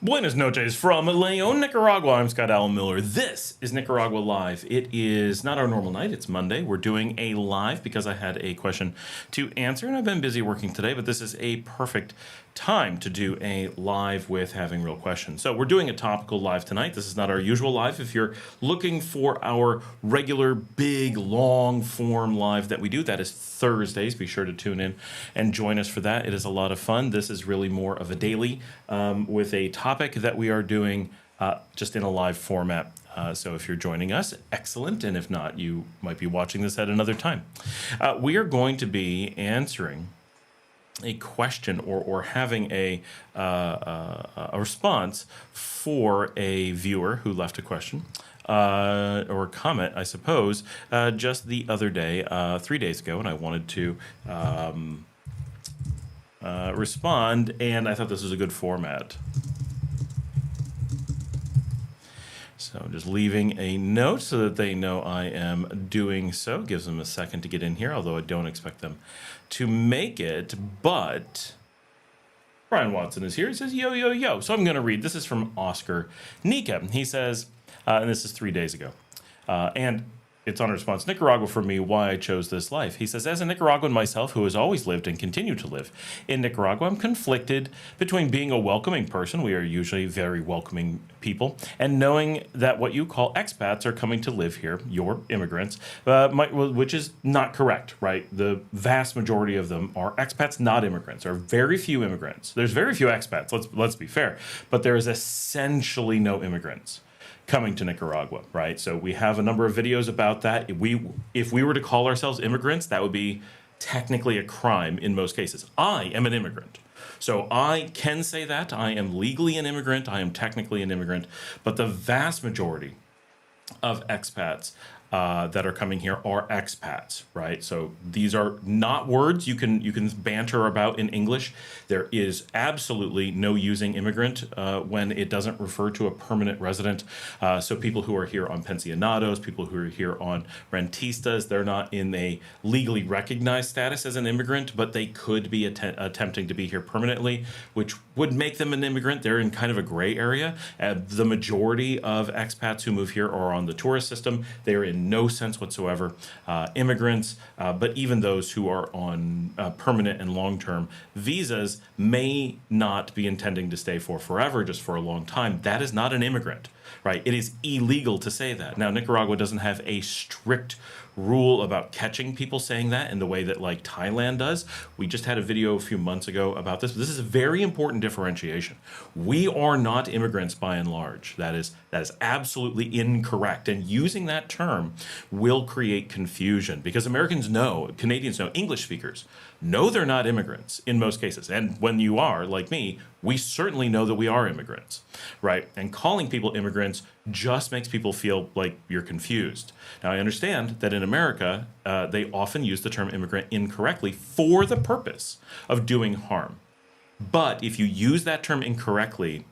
Buenas noches from Leon, Nicaragua. I'm Scott Allen Miller. This is Nicaragua Live. It is not our normal night. It's Monday. We're doing a live because I had a question to answer, and I've been busy working today, but this is a perfect time to do a live with having real questions. So we're doing a topical live tonight. This is not our usual live. If you're looking for our regular, big, long form live that we do, that is Thursdays. Be sure to tune in and join us for that. It is a lot of fun. This is really more of a daily with a topic that we are doing just in a live format. So if you're joining us, excellent. And if not, you might be watching this at another time. We are going to be answering a question or having a response for a viewer who left a question or comment, I suppose, just the other day, 3 days ago, and I wanted to respond, and I thought this was a good format. So just leaving a note so that they know I am doing so. Gives them a second to get in here, although I don't expect them to make it. But Brian Watson is here. He says, yo, yo, yo. So I'm going to read. This is from Oscar Nika. He says, and this is 3 days ago. And it's on response, Nicaragua for me, why I chose this life. He says, as a Nicaraguan myself who has always lived and continue to live in Nicaragua, I'm conflicted between being a welcoming person, we are usually very welcoming people, and knowing that what you call expats are coming to live here, your immigrants, which is not correct, right? The vast majority of them are expats, not immigrants. There are very few immigrants. There's very few expats, let's be fair, but there is essentially no immigrants coming to Nicaragua, right? So we have a number of videos about that. If we were to call ourselves immigrants, that would be technically a crime in most cases. I am an immigrant. So I can say that. I am legally an immigrant. I am technically an immigrant. But the vast majority of expats that are coming here are expats, right? So these are not words you can banter about in English. There is absolutely no using immigrant when it doesn't refer to a permanent resident. So people who are here on pensionados, people who are here on rentistas, they're not in a legally recognized status as an immigrant, but they could be attempting to be here permanently, which would make them an immigrant. They're in kind of a gray area. The majority of expats who move here are on the tourist system. They're in no sense whatsoever immigrants, but even those who are on permanent and long-term visas may not be intending to stay for forever, just for a long time. That is not an immigrant, right? It is illegal to say that. Now, Nicaragua doesn't have a strict rule about catching people saying that in the way that like Thailand does. We just had a video a few months ago about this. This is a very important differentiation. We are not immigrants by and large. That is absolutely incorrect. And using that term will create confusion because Americans know, Canadians know, English speakers know they're not immigrants in most cases. And when you are, like me, we certainly know that we are immigrants, right? And calling people immigrants just makes people feel like you're confused. Now, I understand that in America, they often use the term immigrant incorrectly for the purpose of doing harm. But if you use that term incorrectly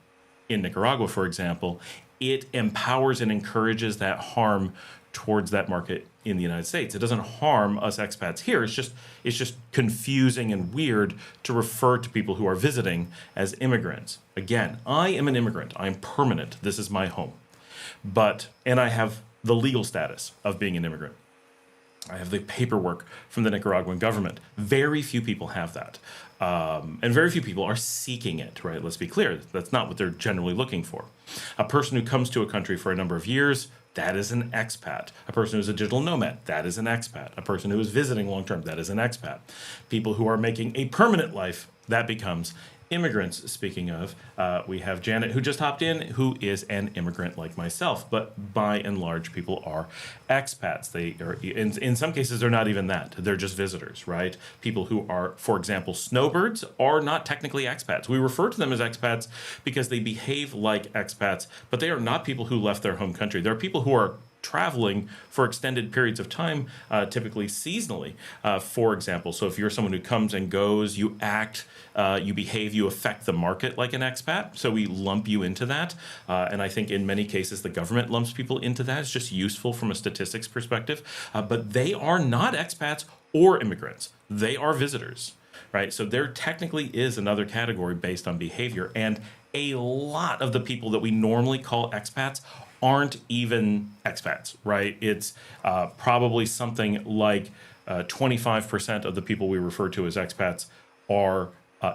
in Nicaragua, for example, it empowers and encourages that harm towards that market in the United States. It doesn't harm us expats here. It's just confusing and weird to refer to people who are visiting as immigrants. Again, I am an immigrant. I'm permanent. This is my home. And I have the legal status of being an immigrant. I have the paperwork from the Nicaraguan government. Very few people have that. And very few people are seeking it, right? Let's be clear. That's not what they're generally looking for. A person who comes to a country for a number of years, that is an expat. A person who's a digital nomad, that is an expat. A person who is visiting long-term, that is an expat. People who are making a permanent life, that becomes immigrants. Speaking of, we have Janet who just hopped in, who is an immigrant like myself, but by and large, people are expats. They are, in some cases, they're not even that. They're just visitors, right? People who are, for example, snowbirds are not technically expats. We refer to them as expats because they behave like expats, but they are not people who left their home country. They're people who are traveling for extended periods of time, typically seasonally, for example. So if you're someone who comes and goes, you act, you behave, you affect the market like an expat. So we lump you into that. And I think in many cases, the government lumps people into that. It's just useful from a statistics perspective. But they are not expats or immigrants. They are visitors. right? So there technically is another category based on behavior. And a lot of the people that we normally call expats aren't even expats, right? It's probably something like 25% of the people we refer to as expats are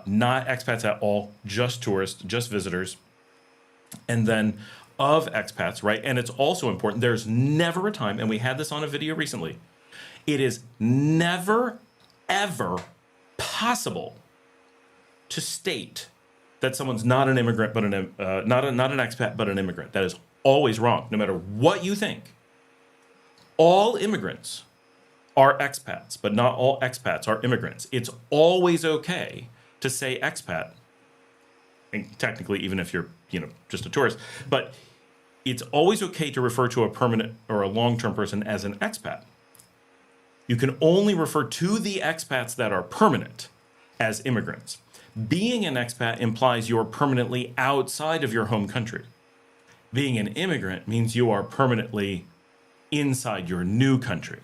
not expats at all, just tourists, just visitors. And then of expats, right? And it's also important, there's never a time, and we had this on a video recently, it is never, ever possible to state that someone's not an immigrant, but not an expat, but an immigrant. That is always wrong, no matter what you think. All immigrants are expats, but not all expats are immigrants. It's always okay to say expat, and technically, even if you're, just a tourist, but it's always okay to refer to a permanent or a long-term person as an expat. You can only refer to the expats that are permanent as immigrants. Being an expat implies you're permanently outside of your home country. Being an immigrant means you are permanently inside your new country,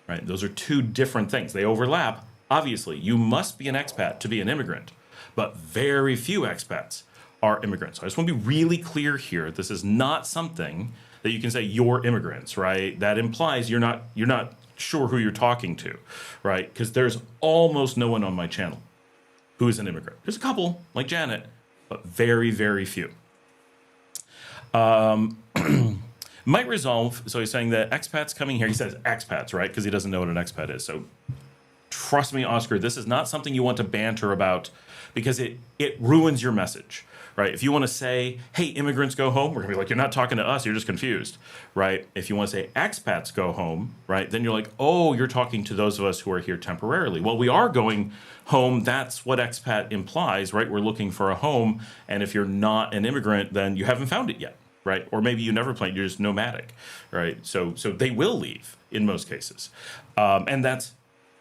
right? Those are two different things. They overlap. Obviously, you must be an expat to be an immigrant, but very few expats are immigrants. So I just want to be really clear here. This is not something that you can say you're immigrants, right? That implies you're not sure who you're talking to, right? Because there's almost no one on my channel who is an immigrant. There's a couple, like Janet, but very, very few. Might resolve, so he's saying that expats coming here, he says expats, right? Because he doesn't know what an expat is. So trust me, Oscar, this is not something you want to banter about because it ruins your message, right? If you want to say, hey, immigrants go home, we're going to be like, you're not talking to us, you're just confused, right? If you want to say expats go home, right, then you're like, oh, you're talking to those of us who are here temporarily. Well, we are going home. That's what expat implies, right? We're looking for a home. And if you're not an immigrant, then you haven't found it yet, right? Or maybe you never planned, you're just nomadic, right? So they will leave in most cases. And that's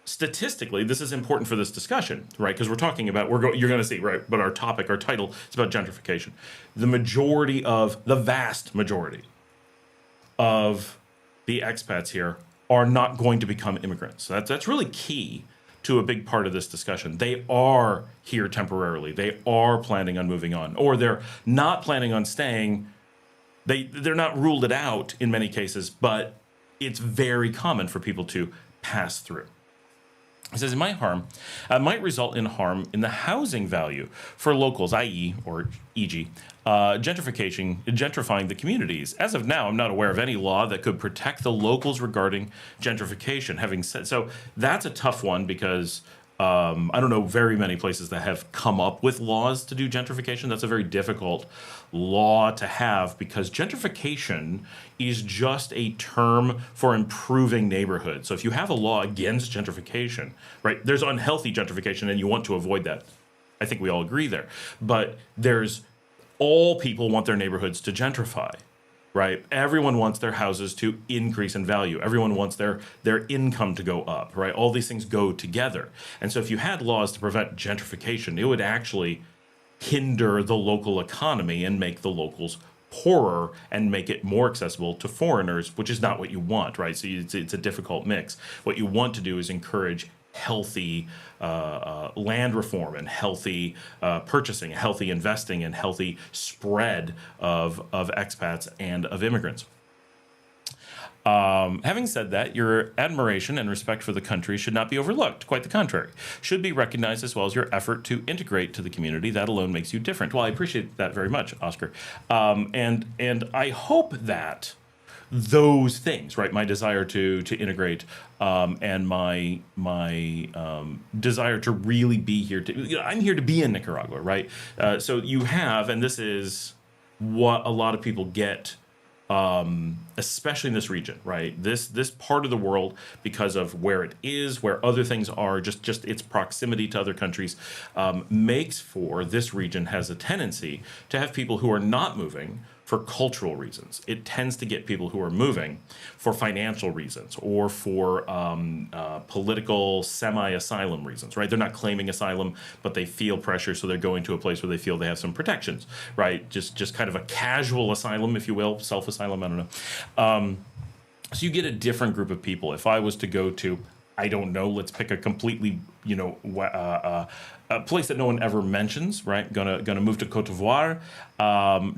statistically, this is important for this discussion, right? Because we're talking about, you're going to see, right? But our topic, our title, is about gentrification. The vast majority of the expats here are not going to become immigrants. So that's really key to a big part of this discussion. They are here temporarily. They are planning on moving on, or they're not planning on staying. They're not ruled it out in many cases, but it's very common for people to pass through. It says it might result in harm in the housing value for locals, i.e., or e.g., gentrifying the communities. As of now, I'm not aware of any law that could protect the locals regarding gentrification. Having said so, that's a tough one because I don't know very many places that have come up with laws to do gentrification. That's a very difficult law to have because gentrification is just a term for improving neighborhoods. So if you have a law against gentrification, right, there's unhealthy gentrification and you want to avoid that. I think we all agree there. But all people want their neighborhoods to gentrify. Right? Everyone wants their houses to increase in value. Everyone wants their income to go up, right? All these things go together. And so if you had laws to prevent gentrification, it would actually hinder the local economy and make the locals poorer and make it more accessible to foreigners, which is not what you want, right? So it's a difficult mix. What you want to do is encourage healthy land reform and healthy purchasing, healthy investing, and healthy spread of expats and of immigrants. Having said that, your admiration and respect for the country should not be overlooked. Quite the contrary. Should be recognized as well as your effort to integrate to the community. That alone makes you different. Well, I appreciate that very much, Oscar. And I hope that those things, right? My desire to integrate, and my desire to really be here. I'm here to be in Nicaragua, right? So you have, and this is what a lot of people get, especially in this region, right? This part of the world, because of where it is, where other things are, just its proximity to other countries, makes for this region has a tendency to have people who are not moving for cultural reasons. It tends to get people who are moving for financial reasons or for political semi-asylum reasons, right? They're not claiming asylum, but they feel pressure, so they're going to a place where they feel they have some protections, right? Just kind of a casual asylum, if you will, self-asylum, I don't know. So you get a different group of people. If I was to go to, I don't know. Let's pick a completely, a place that no one ever mentions, right? Gonna move to Cote d'Ivoire.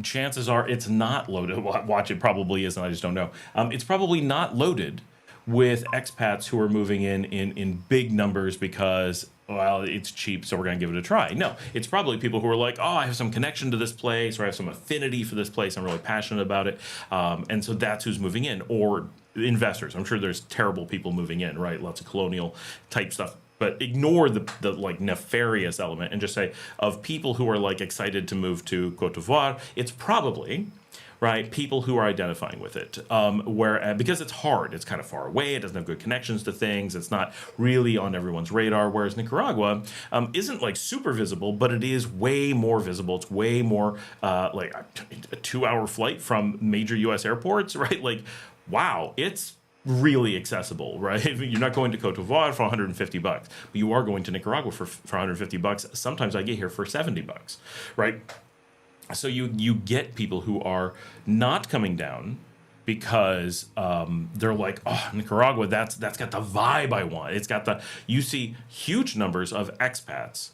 Chances are it's not loaded. Watch, it probably is, and I just don't know. It's probably not loaded with expats who are moving in big numbers because, well, it's cheap, so we're going to give it a try. No, it's probably people who are like, oh, I have some connection to this place, or I have some affinity for this place. I'm really passionate about it. And so that's who's moving in, or investors. I'm sure there's terrible people moving in, right? Lots of colonial type stuff. But ignore the like nefarious element and just say of people who are like excited to move to Cote d'Ivoire, it's probably right, people who are identifying with it, because it's hard, it's kind of far away, it doesn't have good connections to things, it's not really on everyone's radar, whereas Nicaragua isn't like super visible, but it is way more visible. It's way more like a 2-hour flight from major U.S. airports, right? Like, wow, it's really accessible, right? You're not going to Cote d'Ivoire for $150, but you are going to Nicaragua for $150. Sometimes I get here for $70, right? So you get people who are not coming down because they're like, oh, Nicaragua, that's got the vibe I want. It's got you see huge numbers of expats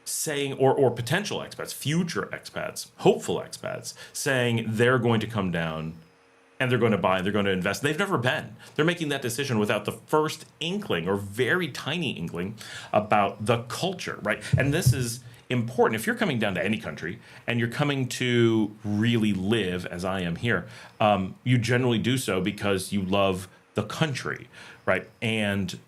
saying, or potential expats, future expats, hopeful expats, saying they're going to come down and they're going to buy, they're going to invest. They've never been. They're making that decision without the first inkling or very tiny inkling about the culture, right? And this is important. If you're coming down to any country and you're coming to really live, as I am here, you generally do so because you love the country, right? And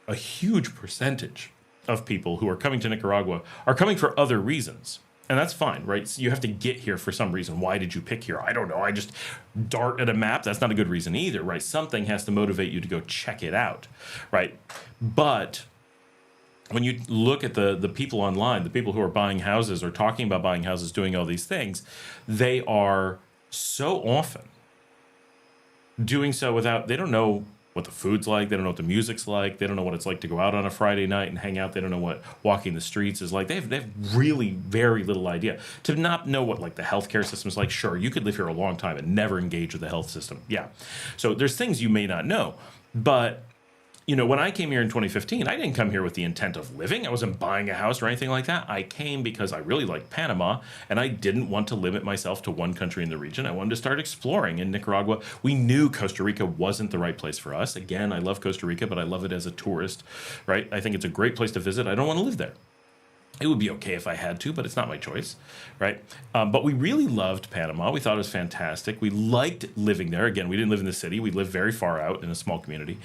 a huge percentage of people who are coming to Nicaragua are coming for other reasons. And that's fine, right? So you have to get here for some reason. Why did you pick here? I don't know. I just dart at a map. That's not a good reason either, right? Something has to motivate you to go check it out, right? But when you look at the people online, the people who are buying houses or talking about buying houses, doing all these things, they are so often doing so without, they don't know what the food's like, they don't know what the music's like, they don't know what it's like to go out on a Friday night and hang out, they don't know what walking the streets is like. They have really very little idea. To not know what like the healthcare system's like, sure, you could live here a long time and never engage with the health system. Yeah. So there's things you may not know, but when I came here in 2015, I didn't come here with the intent of living. I wasn't buying a house or anything like that. I came because I really liked Panama, and I didn't want to limit myself to one country in the region. I wanted to start exploring in Nicaragua. We knew Costa Rica wasn't the right place for us. Again, I love Costa Rica, but I love it as a tourist, right? I think it's a great place to visit. I don't want to live there. It would be okay if I had to, but it's not my choice, right? But we really loved Panama. We thought it was fantastic. We liked living there. Again, we didn't live in the city. We lived very far out in a small community.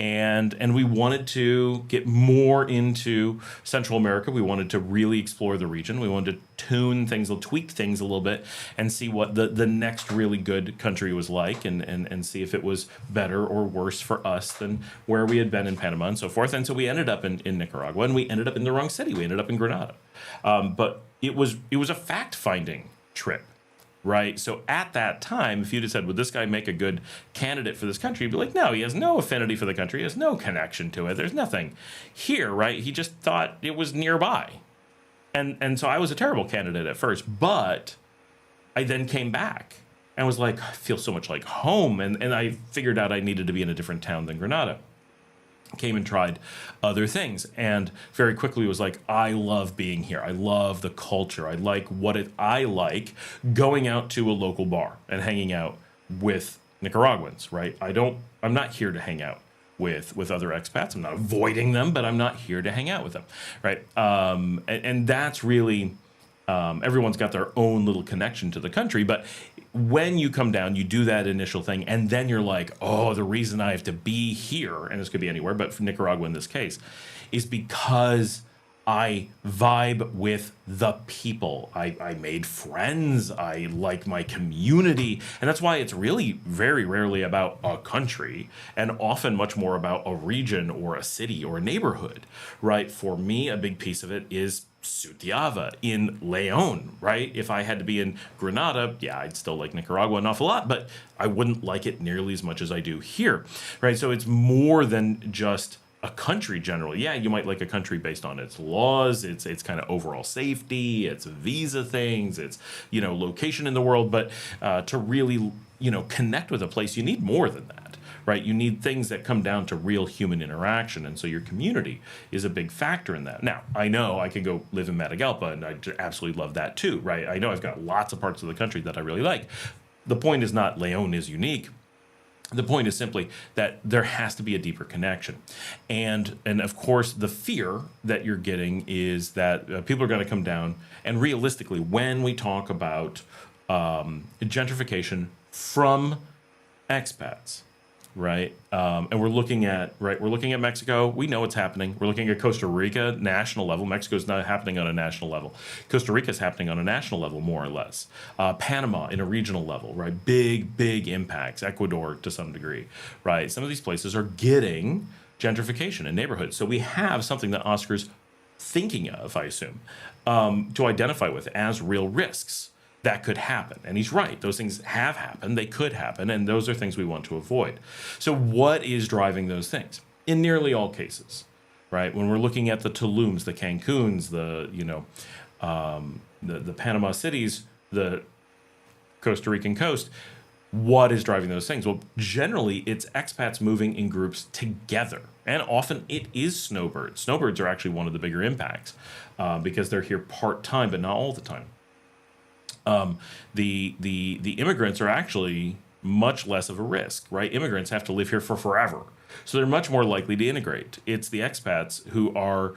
And we wanted to get more into Central America. We wanted to really explore the region. We wanted to tweak things a little bit and see what the next really good country was like and see if it was better or worse for us than where we had been in Panama and so forth. And so we ended up in Nicaragua, and we ended up in the wrong city. We ended up in Granada. But it was a fact-finding trip. Right. So at that time, if you'd have said, would this guy make a good candidate for this country? You'd be like, no, he has no affinity for the country. He has no connection to it. There's nothing here. Right. He just thought it was nearby. And so I was a terrible candidate at first. But I then came back and was like, I feel so much like home. And I figured out I needed to be in a different town than Granada. Came and tried other things, and very quickly was like, I love being here. I love the culture. I like I like going out to a local bar and hanging out with Nicaraguans, right? I'm not here to hang out with other expats. I'm not avoiding them, but I'm not here to hang out with them, right? And that's really, everyone's got their own little connection to the country, but when you come down, you do that initial thing, and then you're like, oh, the reason I have to be here, and this could be anywhere, but for Nicaragua in this case, is because I vibe with the people. I made friends. I like my community. And that's why it's really very rarely about a country and often much more about a region or a city or a neighborhood, right? For me, a big piece of it is Sutiava in Leon, right? If I had to be in Granada, yeah, I'd still like Nicaragua an awful lot, but I wouldn't like it nearly as much as I do here, right? So it's more than just a country generally. Yeah, you might like a country based on its laws, its kind of overall safety, its visa things, its location in the world, but to really connect with a place, you need more than that, right? You need things that come down to real human interaction. And so your community is a big factor in that. Now, I know I could go live in Matagalpa and I absolutely love that too, right? I know I've got lots of parts of the country that I really like. The point is not Leon is unique. The point is simply that there has to be a deeper connection. And of course, the fear that you're getting is that people are going to come down. And realistically, when we talk about gentrification from expats, right? And we're looking at Mexico. We know what's happening. We're looking at Costa Rica, national level. Mexico's not happening on a national level. Costa Rica's happening on a national level, more or less. Panama in a regional level, right? Big impacts. Ecuador to some degree, right? Some of these places are getting gentrification in neighborhoods. So we have something that Oscar's thinking of, I assume, to identify with as real risks that could happen. And he's right. Those things have happened. They could happen. And those are things we want to avoid. So what is driving those things? In nearly all cases, right? When we're looking at the Tulums, the Cancuns, the Panama cities, the Costa Rican coast, what is driving those things? Well, generally, it's expats moving in groups together. And often it is snowbirds. Snowbirds are actually one of the bigger impacts because they're here part-time, but not all the time. The immigrants are actually much less of a risk, right? Immigrants have to live here for forever. So they're much more likely to integrate. It's the expats who are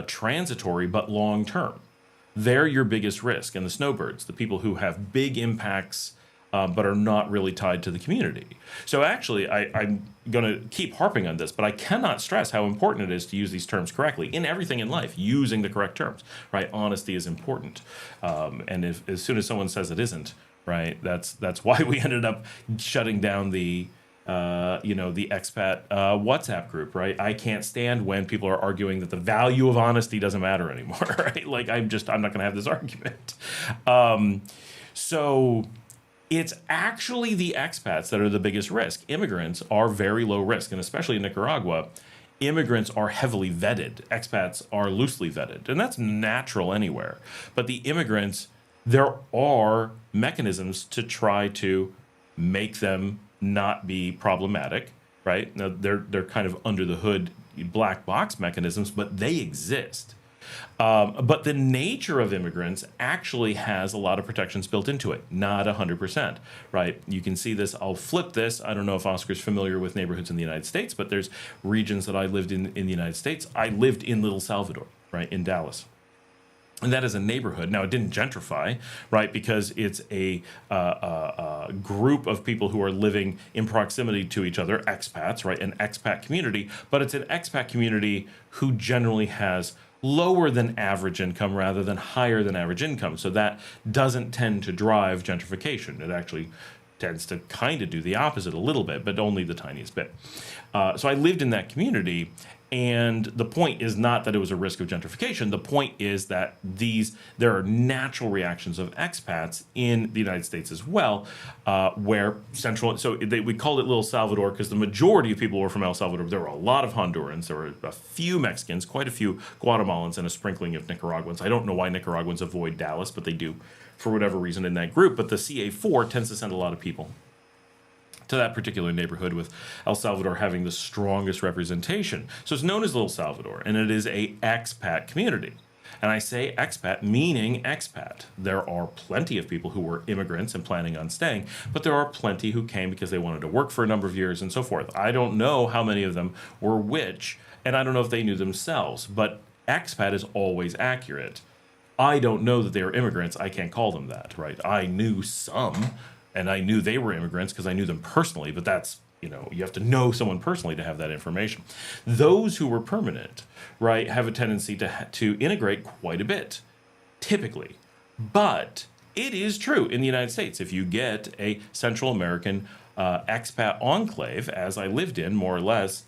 transitory but long-term. They're your biggest risk. And the snowbirds, the people who have big impacts but are not really tied to the community. So actually, I'm going to keep harping on this, but I cannot stress how important it is to use these terms correctly in everything in life, using the correct terms, right? Honesty is important. And if as soon as someone says it isn't, right, that's why we ended up shutting down the expat WhatsApp group, right? I can't stand when people are arguing that the value of honesty doesn't matter anymore, right? Like I'm not going to have this argument. So it's actually the expats that are the biggest risk. Immigrants are very low risk, and especially in Nicaragua, immigrants are heavily vetted. Expats are loosely vetted, and that's natural anywhere. But the immigrants, there are mechanisms to try to make them not be problematic, right? Now, they're kind of under the hood black box mechanisms, but they exist. But the nature of immigrants actually has a lot of protections built into it, not 100%, right? You can see this. I'll flip this. I don't know if Oscar's familiar with neighborhoods in the United States, but there's regions that I lived in the United States. I lived in Little Salvador, right, in Dallas. And that is a neighborhood. Now, it didn't gentrify, right, because it's a group of people who are living in proximity to each other, expats, right, an expat community. But it's an expat community who generally has lower than average income rather than higher than average income. So that doesn't tend to drive gentrification. It actually tends to kind of do the opposite a little bit, but only the tiniest bit. So I lived in that community, and the point is not that it was a risk of gentrification. The point is that there are natural reactions of expats in the United States as well, where we called it Little Salvador because the majority of people were from El Salvador. There were a lot of Hondurans, there were a few Mexicans, quite a few Guatemalans, and a sprinkling of Nicaraguans. I don't know why Nicaraguans avoid Dallas, but they do for whatever reason in that group. But the CA4 tends to send a lot of people to that particular neighborhood, with El Salvador having the strongest representation. So it's known as Little Salvador, and it is a expat community. And I say expat meaning expat. There are plenty of people who were immigrants and planning on staying, but there are plenty who came because they wanted to work for a number of years and so forth. I don't know how many of them were which, and I don't know if they knew themselves, but expat is always accurate. I don't know that they were immigrants. I can't call them that, right? I knew some, and I knew they were immigrants because I knew them personally, but that's, you have to know someone personally to have that information. Those who were permanent, right, have a tendency to integrate quite a bit, typically. But it is true in the United States. If you get a Central American expat enclave, as I lived in, more or less,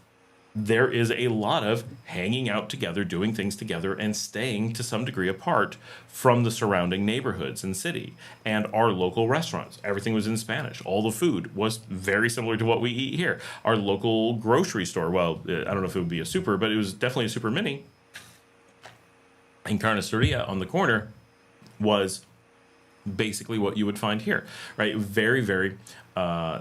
there is a lot of hanging out together, doing things together, and staying to some degree apart from the surrounding neighborhoods and city. And our local restaurants, everything was in Spanish. All the food was very similar to what we eat here. Our local grocery store, well, I don't know if it would be a super, but it was definitely a super mini. And Carniceria on the corner was basically what you would find here, right? Very, very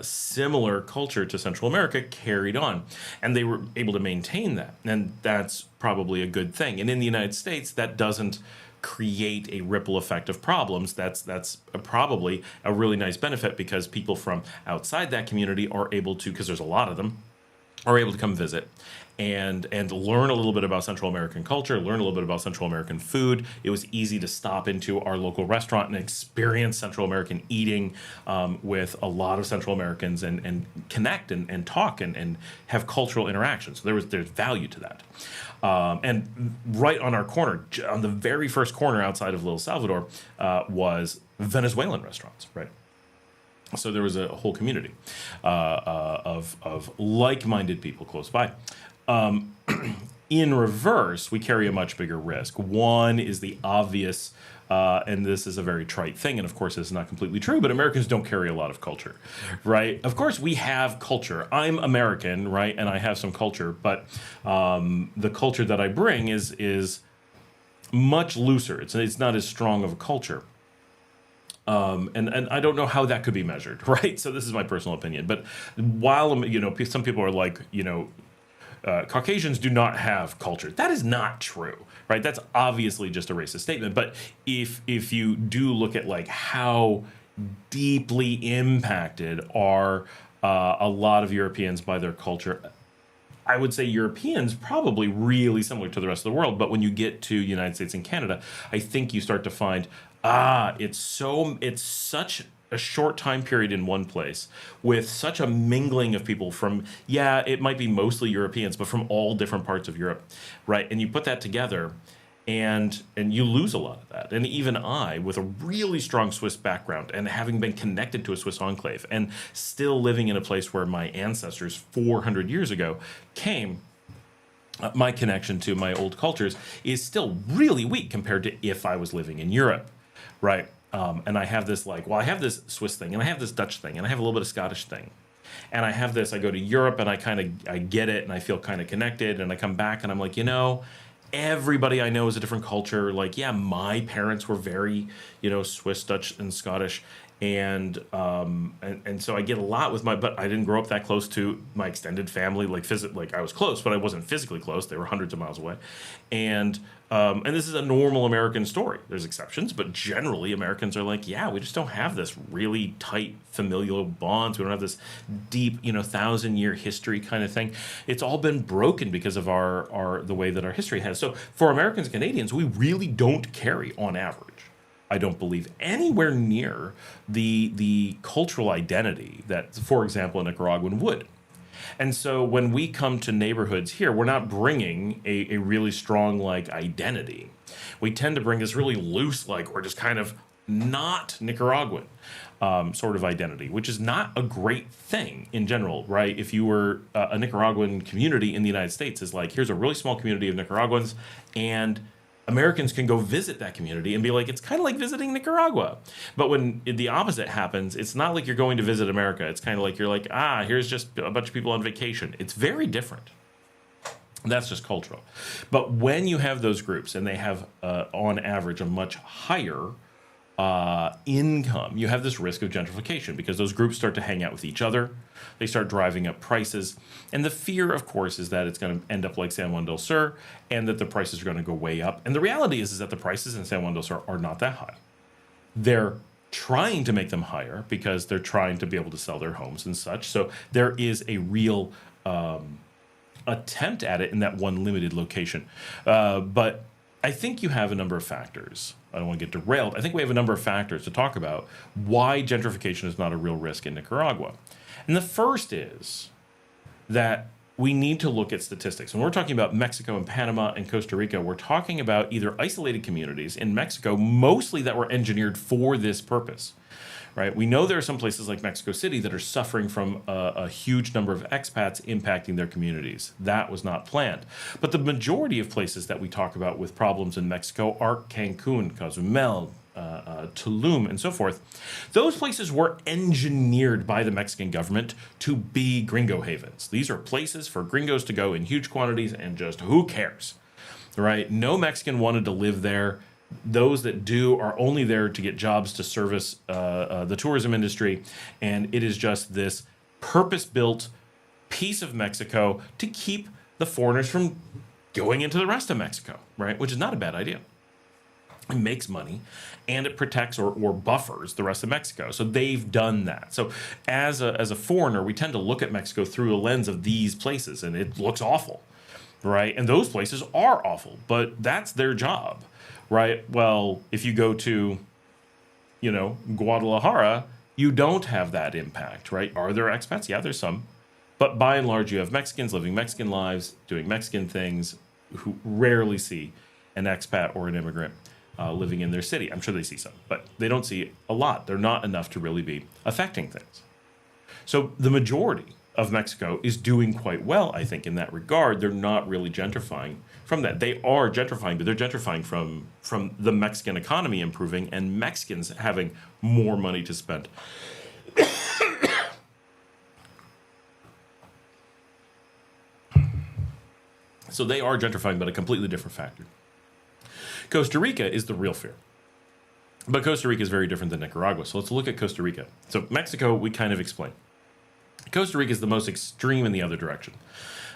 similar culture to Central America carried on. And they were able to maintain that. And that's probably a good thing. And in the United States, that doesn't create a ripple effect of problems. That's probably a really nice benefit, because people from outside that community are able to, because there's a lot of them, are able to come visit and learn a little bit about Central American culture, learn a little bit about Central American food. It was easy to stop into our local restaurant and experience Central American eating with a lot of Central Americans and connect and talk and have cultural interaction. So there's value to that. And right on our corner, on the very first corner outside of Little Salvador, was Venezuelan restaurants, right? So there was a whole community of like-minded people close by. In reverse, we carry a much bigger risk. One is the obvious, and this is a very trite thing, and of course this is not completely true, but Americans don't carry a lot of culture, right? Of course we have culture. I'm American, right, and I have some culture, but the culture that I bring is much looser. It's not as strong of a culture. And I don't know how that could be measured, right? So this is my personal opinion. But while, some people are like, Caucasians do not have culture. That is not true, right? That's obviously just a racist statement. But if you do look at like how deeply impacted are a lot of Europeans by their culture, I would say Europeans probably really similar to the rest of the world. But when you get to United States and Canada, I think you start to find, it's such a short time period in one place with such a mingling of people from, it might be mostly Europeans, but from all different parts of Europe, right? And you put that together and you lose a lot of that. And even I, with a really strong Swiss background and having been connected to a Swiss enclave and still living in a place where my ancestors 400 years ago came, my connection to my old cultures is still really weak compared to if I was living in Europe, right? And I have this I have this Swiss thing, and I have this Dutch thing, and I have a little bit of Scottish thing. And I have this, I go to Europe, and I get it, and I feel kind of connected, and I come back, and I'm like, everybody I know is a different culture. Like, my parents were very, Swiss, Dutch, and Scottish. And so I get a lot with but I didn't grow up that close to my extended family. I was close, but I wasn't physically close. They were hundreds of miles away. And this is a normal American story. There's exceptions, but generally Americans are like, we just don't have this really tight familial bonds. We don't have this deep, 1,000-year history kind of thing. It's all been broken because of the way that our history has. So for Americans and Canadians, we really don't carry, on average, I don't believe, anywhere near the cultural identity that, for example, a Nicaraguan would. And so when we come to neighborhoods here, we're not bringing a really strong identity. We tend to bring this really loose, we're just kind of not Nicaraguan sort of identity, which is not a great thing in general, right? If you were a Nicaraguan community in the United States, is here's a really small community of Nicaraguans, and Americans can go visit that community and be like, it's kind of like visiting Nicaragua. But when the opposite happens, it's not like you're going to visit America. It's kind of like you're like, here's just a bunch of people on vacation. It's very different. That's just cultural. But when you have those groups and they have, on average, a much higher income, you have this risk of gentrification because those groups start to hang out with each other. They start driving up prices. And the fear, of course, is that it's going to end up like San Juan del Sur and that the prices are going to go way up. And the reality is that the prices in San Juan del Sur are not that high. They're trying to make them higher because they're trying to be able to sell their homes and such. So there is a real attempt at it in that one limited location. But I think you have a number of factors. I don't want to get derailed. I think we have a number of factors to talk about why gentrification is not a real risk in Nicaragua. And the first is that we need to look at statistics. When we're talking about Mexico and Panama and Costa Rica, we're talking about either isolated communities in Mexico, mostly that were engineered for this purpose, right? We know there are some places like Mexico City that are suffering from a huge number of expats impacting their communities. That was not planned. But the majority of places that we talk about with problems in Mexico are Cancun, Cozumel, Tulum, and so forth. Those places were engineered by the Mexican government to be gringo havens. These are places for gringos to go in huge quantities and just who cares, right? No Mexican wanted to live there. those that do are only there to get jobs to service the tourism industry, and it is just this purpose-built piece of Mexico to keep the foreigners from going into the rest of Mexico, right? Which is not a bad idea. It makes money, and it protects or buffers the rest of Mexico. So they've done that. So as a foreigner, we tend to look at Mexico through a lens of these places, and it looks awful, right? And those places are awful, but that's their job, right? Well, if you go to, Guadalajara, you don't have that impact, right? Are there expats? Yeah, there's some. But by and large, you have Mexicans living Mexican lives, doing Mexican things, who rarely see an expat or an immigrant living in their city. I'm sure they see some, but they don't see a lot. They're not enough to really be affecting things. So the majority of Mexico is doing quite well, I think, in that regard. They're not really gentrifying from that. They are gentrifying, but they're gentrifying from the Mexican economy improving and Mexicans having more money to spend. So they are gentrifying, but a completely different factor. Costa Rica is the real fear. But Costa Rica is very different than Nicaragua. So let's look at Costa Rica. So Mexico, we kind of explained. Costa Rica is the most extreme in the other direction.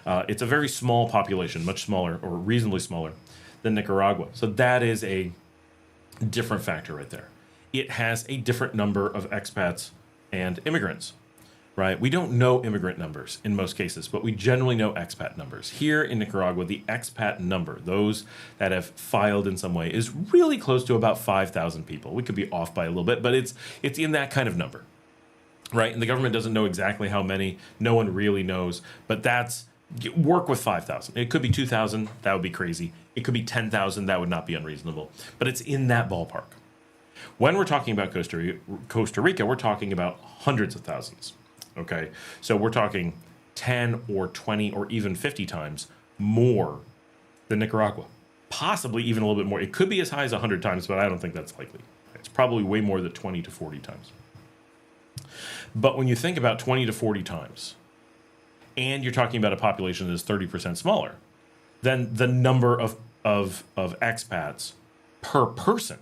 It's a very small population, much smaller or reasonably smaller than Nicaragua. So that is a different factor right there. It has a different number of expats and immigrants, right? We don't know immigrant numbers in most cases, but we generally know expat numbers. Here in Nicaragua, the expat number, those that have filed in some way, is really close to about 5,000 people. We could be off by a little bit, but it's in that kind of number, right? And the government doesn't know exactly how many. No one really knows, but work with 5,000. It could be 2,000. That would be crazy. It could be 10,000. That would not be unreasonable, but it's in that ballpark. When we're talking about Costa Rica, we're talking about hundreds of thousands. Okay, so we're talking 10 or 20 or even 50 times more than Nicaragua. Possibly even a little bit more. It could be as high as 100 times, but I don't think that's likely. It's probably way more than 20 to 40 times. But when you think about 20 to 40 times, and you're talking about a population that is 30% smaller, then the number of expats per person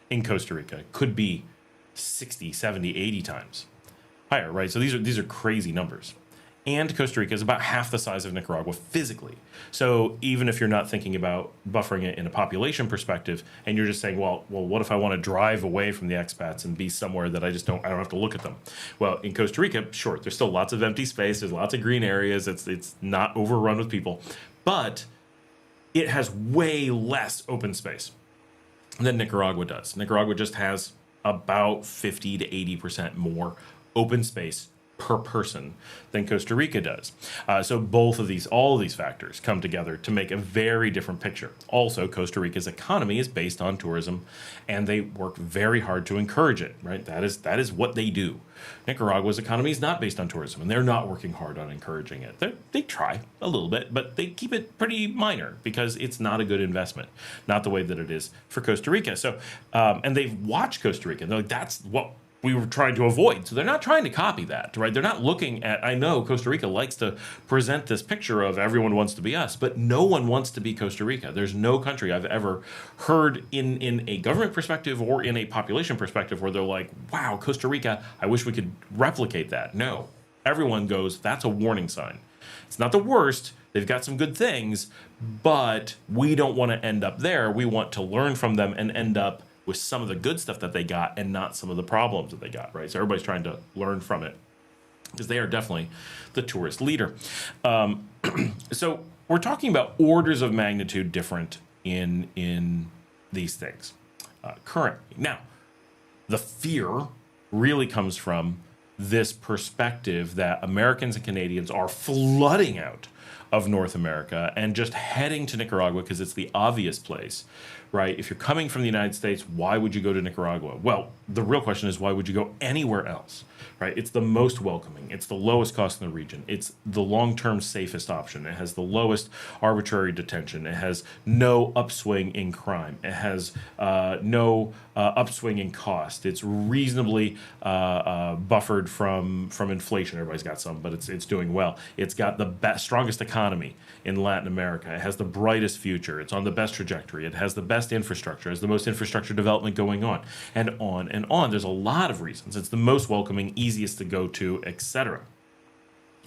in Costa Rica could be 60, 70, 80 times higher, right? So these are crazy numbers. And Costa Rica is about half the size of Nicaragua physically. So even if you're not thinking about buffering it in a population perspective, and you're just saying, well, what if I want to drive away from the expats and be somewhere that I don't have to look at them? Well, in Costa Rica, sure, there's still lots of empty space. There's lots of green areas. It's not overrun with people, but it has way less open space than Nicaragua does. Nicaragua just has about 50 to 80% more open space per person than Costa Rica does. So all of these factors come together to make a very different picture. Also, Costa Rica's economy is based on tourism, and they work very hard to encourage it, right? That is what they do. Nicaragua's economy is not based on tourism, and they're not working hard on encouraging it. They try a little bit, but they keep it pretty minor because it's not a good investment, not the way that it is for Costa Rica. So, and they've watched Costa Rica, and they're like, that's what we were trying to avoid. So they're not trying to copy that, right? They're not looking at, I know Costa Rica likes to present this picture of everyone wants to be us, but no one wants to be Costa Rica. There's no country I've ever heard in a government perspective or in a population perspective where they're like, wow, Costa Rica, I wish we could replicate that. No, everyone goes, that's a warning sign. It's not the worst. They've got some good things, but we don't want to end up there. We want to learn from them and end up with some of the good stuff that they got and not some of the problems that they got, right? So everybody's trying to learn from it because they are definitely the tourist leader. So we're talking about orders of magnitude different in these things currently. Now, the fear really comes from this perspective that Americans and Canadians are flooding out of North America and just heading to Nicaragua because it's the obvious place, right? If you're coming from the United States, why would you go to Nicaragua? Well, the real question is, why would you go anywhere else, right? It's the most welcoming. It's the lowest cost in the region. It's the long-term safest option. It has the lowest arbitrary detention. It has no upswing in crime. It has no upswing in cost. It's reasonably buffered from inflation. Everybody's got some, but it's doing well. It's got the strongest largest economy in Latin America. It has the brightest future. It's on the best trajectory. It has the best infrastructure. It has the most infrastructure development going on, and on and on. There's a lot of reasons. It's the most welcoming, easiest to go to, etc.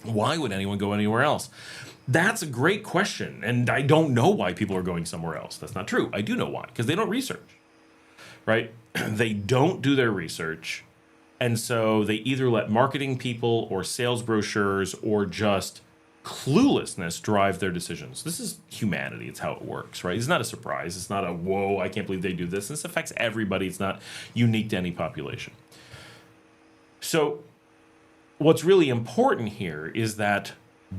Why would anyone go anywhere else? That's a great question, and I don't know why people are going somewhere else. That's not true. I do know why, because they don't research, right? They don't do their research, and so they either let marketing people or sales brochures or just cluelessness drive their decisions. This is humanity. It's how it works, right? It's not a surprise. It's not a, whoa, I can't believe they do this. This affects everybody. It's not unique to any population. So what's really important here is that,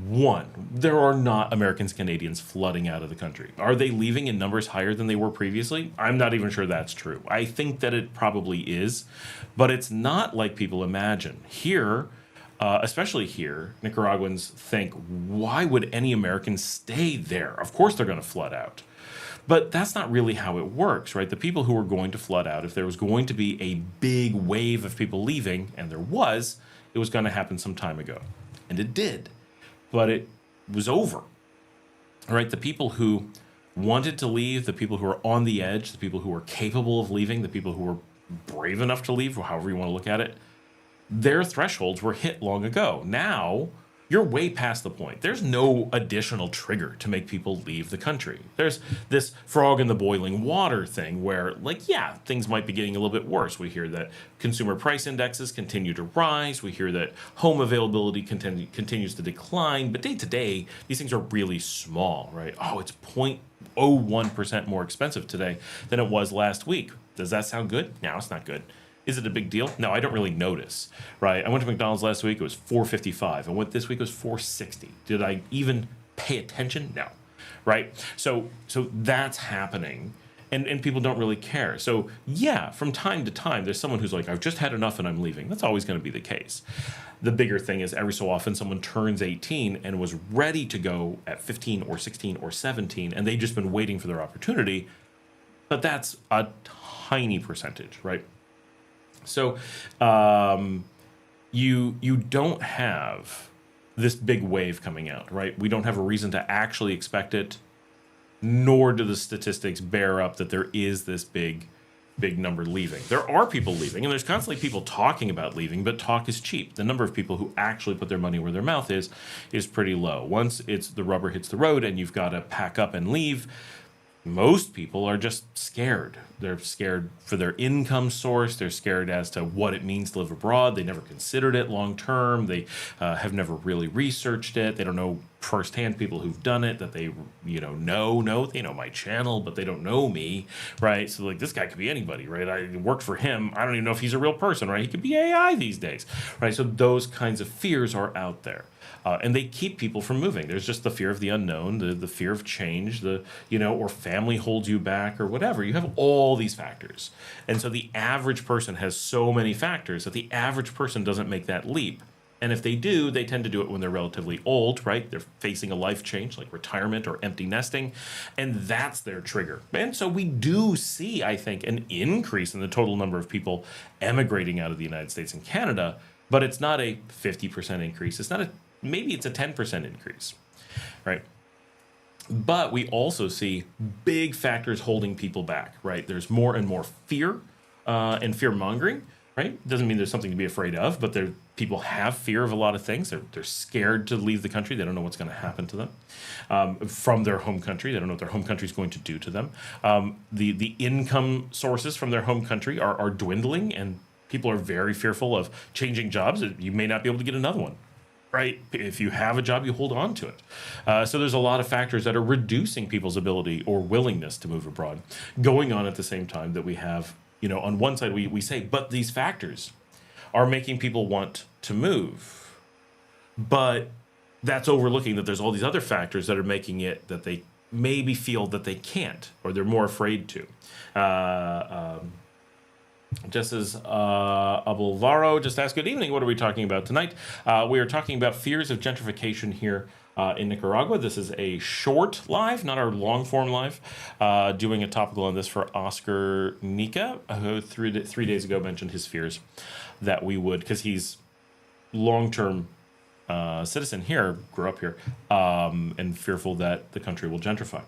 one, there are not Americans, Canadians flooding out of the country. Are they leaving in numbers higher than they were previously? I'm not even sure that's true. I think that it probably is, but it's not like people imagine. Here, especially here, Nicaraguans think, why would any Americans stay there? Of course they're going to flood out. But that's not really how it works, right? The people who are going to flood out, if there was going to be a big wave of people leaving, and there was, it was going to happen some time ago. And it did. But it was over. All right, the people who wanted to leave, the people who were on the edge, the people who were capable of leaving, the people who were brave enough to leave, or however you want to look at it, their thresholds were hit long ago. Now, you're way past the point. There's no additional trigger to make people leave the country. There's this frog in the boiling water thing where, like, yeah, things might be getting a little bit worse. We hear that consumer price indexes continue to rise. We hear that home availability continues to decline. But day to day, these things are really small, right? Oh, it's 0.01% more expensive today than it was last week. Does that sound good? No, it's not good. Is it a big deal? No, I don't really notice, right? I went to McDonald's last week. It was $4.55. I went this week. It was $4.60. Did I even pay attention? No, right? So that's happening, and people don't really care. So yeah, from time to time, there's someone who's like, I've just had enough and I'm leaving. That's always going to be the case. The bigger thing is every so often someone turns 18 and was ready to go at 15 or 16 or 17, and they've just been waiting for their opportunity. But that's a tiny percentage, right? So you don't have this big wave coming out, right? We don't have a reason to actually expect it, nor do the statistics bear up that there is this big number leaving. There are people leaving, and there's constantly people talking about leaving, but talk is cheap. The number of people who actually put their money where their mouth is pretty low. Once the rubber hits the road and you've got to pack up and leave, most people are just scared. They're scared for their income source. They're scared as to what it means to live abroad. They never considered it long term. They have never really researched it. They don't know firsthand people who've done it that they know. They know my channel, but they don't know me, right? So like, this guy could be anybody, right? I worked for him. I don't even know if he's a real person, right? He could be AI these days, right? So those kinds of fears are out there. And they keep people from moving. There's just the fear of the unknown, the fear of change, or family holds you back or whatever. You have all these factors. And so the average person has so many factors that the average person doesn't make that leap. And if they do, they tend to do it when they're relatively old, right? They're facing a life change like retirement or empty nesting, and that's their trigger. And so we do see, I think, an increase in the total number of people emigrating out of the United States and Canada, but it's not a 50% increase. Maybe it's a 10% increase, right? But we also see big factors holding people back, right? There's more and more fear and fear mongering, right? Doesn't mean there's something to be afraid of, but people have fear of a lot of things. They're scared to leave the country. They don't know what's going to happen to them from their home country. They don't know what their home country is going to do to them. The income sources from their home country are dwindling, and people are very fearful of changing jobs. You may not be able to get another one. Right? If you have a job, you hold on to it. So there's a lot of factors that are reducing people's ability or willingness to move abroad going on at the same time that we have, on one side we say, but these factors are making people want to move. But that's overlooking that there's all these other factors that are making it that they maybe feel that they can't, or they're more afraid to. Just as Abulvaro just asked, good evening, what are we talking about tonight? We are talking about fears of gentrification here in Nicaragua. This is a short live, not our long form live, doing a topical on this for Oscar Nika, who 3 days ago mentioned his fears that we would, because he's long-term citizen here, grew up here, and fearful that the country will gentrify.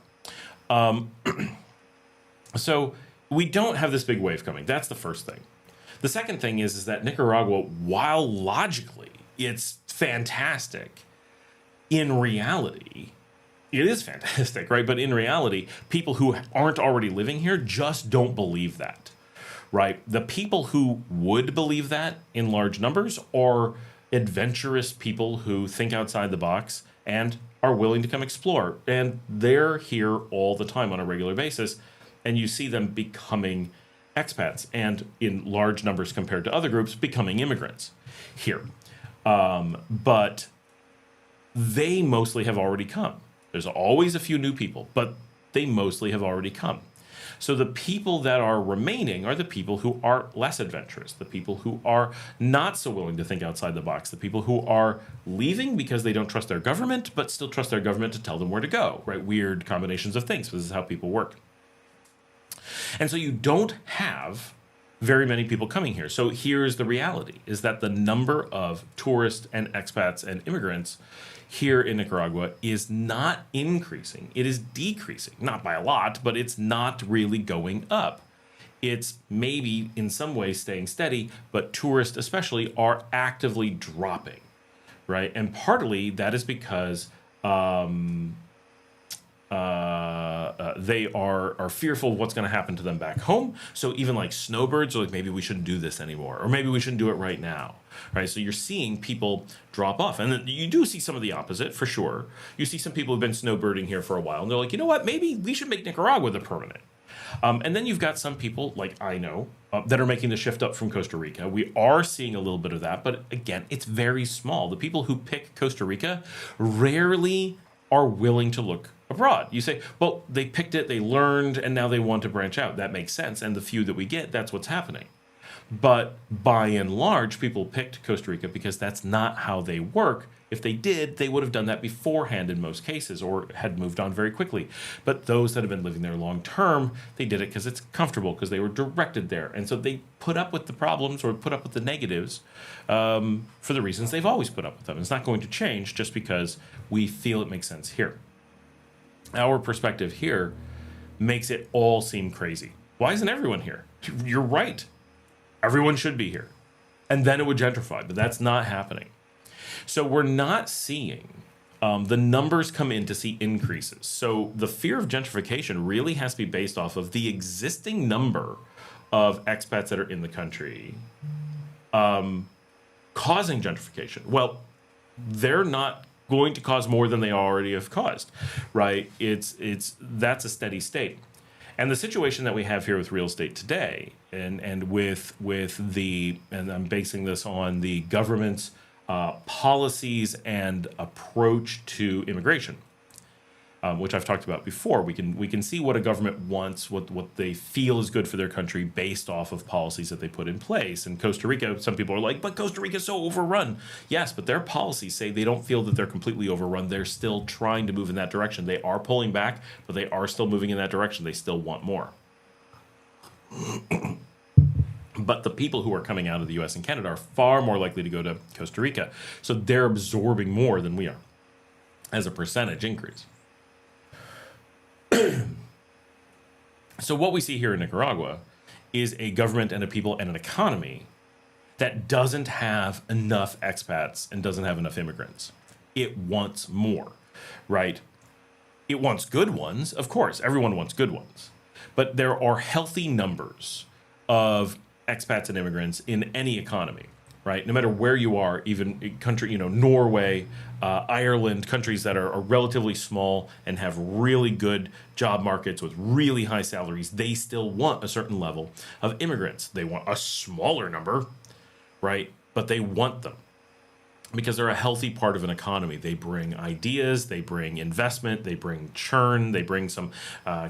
So we don't have this big wave coming. That's the first thing. The second thing is that Nicaragua, while logically it's fantastic, in reality, it is fantastic, right? But in reality, people who aren't already living here just don't believe that, right? The people who would believe that in large numbers are adventurous people who think outside the box and are willing to come explore. And they're here all the time on a regular basis. And you see them becoming expats and in large numbers compared to other groups becoming immigrants here. But they mostly have already come. There's always a few new people, but they mostly have already come. So the people that are remaining are the people who are less adventurous, the people who are not so willing to think outside the box, the people who are leaving because they don't trust their government, but still trust their government to tell them where to go, right? Weird combinations of things. This is how people work. And so you don't have very many people coming here. So here's the reality, is that the number of tourists and expats and immigrants here in Nicaragua is not increasing. It is decreasing, not by a lot, but it's not really going up. It's maybe in some ways staying steady, but tourists especially are actively dropping, right? And partly that is because they are fearful of what's going to happen to them back home. So even like snowbirds are like, maybe we shouldn't do this anymore, or maybe we shouldn't do it right now, right? So you're seeing people drop off. And then you do see some of the opposite, for sure. You see some people who've been snowbirding here for a while, and they're like, you know what, maybe we should make Nicaragua the permanent. And then you've got some people, like I know, that are making the shift up from Costa Rica. We are seeing a little bit of that, but again, it's very small. The people who pick Costa Rica rarely are willing to look abroad. You say, well, they picked it, they learned, and now they want to branch out. That makes sense. And the few that we get, that's what's happening. But by and large, people picked Costa Rica because that's not how they work. If they did, they would have done that beforehand in most cases, or had moved on very quickly. But those that have been living there long term, they did it because it's comfortable, because they were directed there. And so they put up with the problems or put up with the negatives for the reasons they've always put up with them. It's not going to change just because we feel it makes sense here. Our perspective here makes it all seem crazy. Why isn't everyone here? You're right. Everyone should be here. And then it would gentrify, but that's not happening. So we're not seeing the numbers come in to see increases. So the fear of gentrification really has to be based off of the existing number of expats that are in the country causing gentrification. Well, they're not going to cause more than they already have caused, right? That's a steady state. And the situation that we have here with real estate today, and with and I'm basing this on the government's policies and approach to immigration, which I've talked about before. We can see what a government wants, what they feel is good for their country based off of policies that they put in place. In Costa Rica, some people are like, but Costa Rica is so overrun. Yes, but their policies say they don't feel that they're completely overrun. They're still trying to move in that direction. They are pulling back, but they are still moving in that direction. They still want more. But the people who are coming out of the U.S. and Canada are far more likely to go to Costa Rica. So they're absorbing more than we are as a percentage increase. So what we see here in Nicaragua is a government and a people and an economy that doesn't have enough expats and doesn't have enough immigrants. It wants more, right? It wants good ones. Of course, everyone wants good ones. But there are healthy numbers of expats and immigrants in any economy, right? No matter where you are, even country, Norway, Ireland, countries that are relatively small and have really good job markets with really high salaries, they still want a certain level of immigrants. They want a smaller number, right? But they want them because they're a healthy part of an economy. They bring ideas, they bring investment, they bring churn, they bring some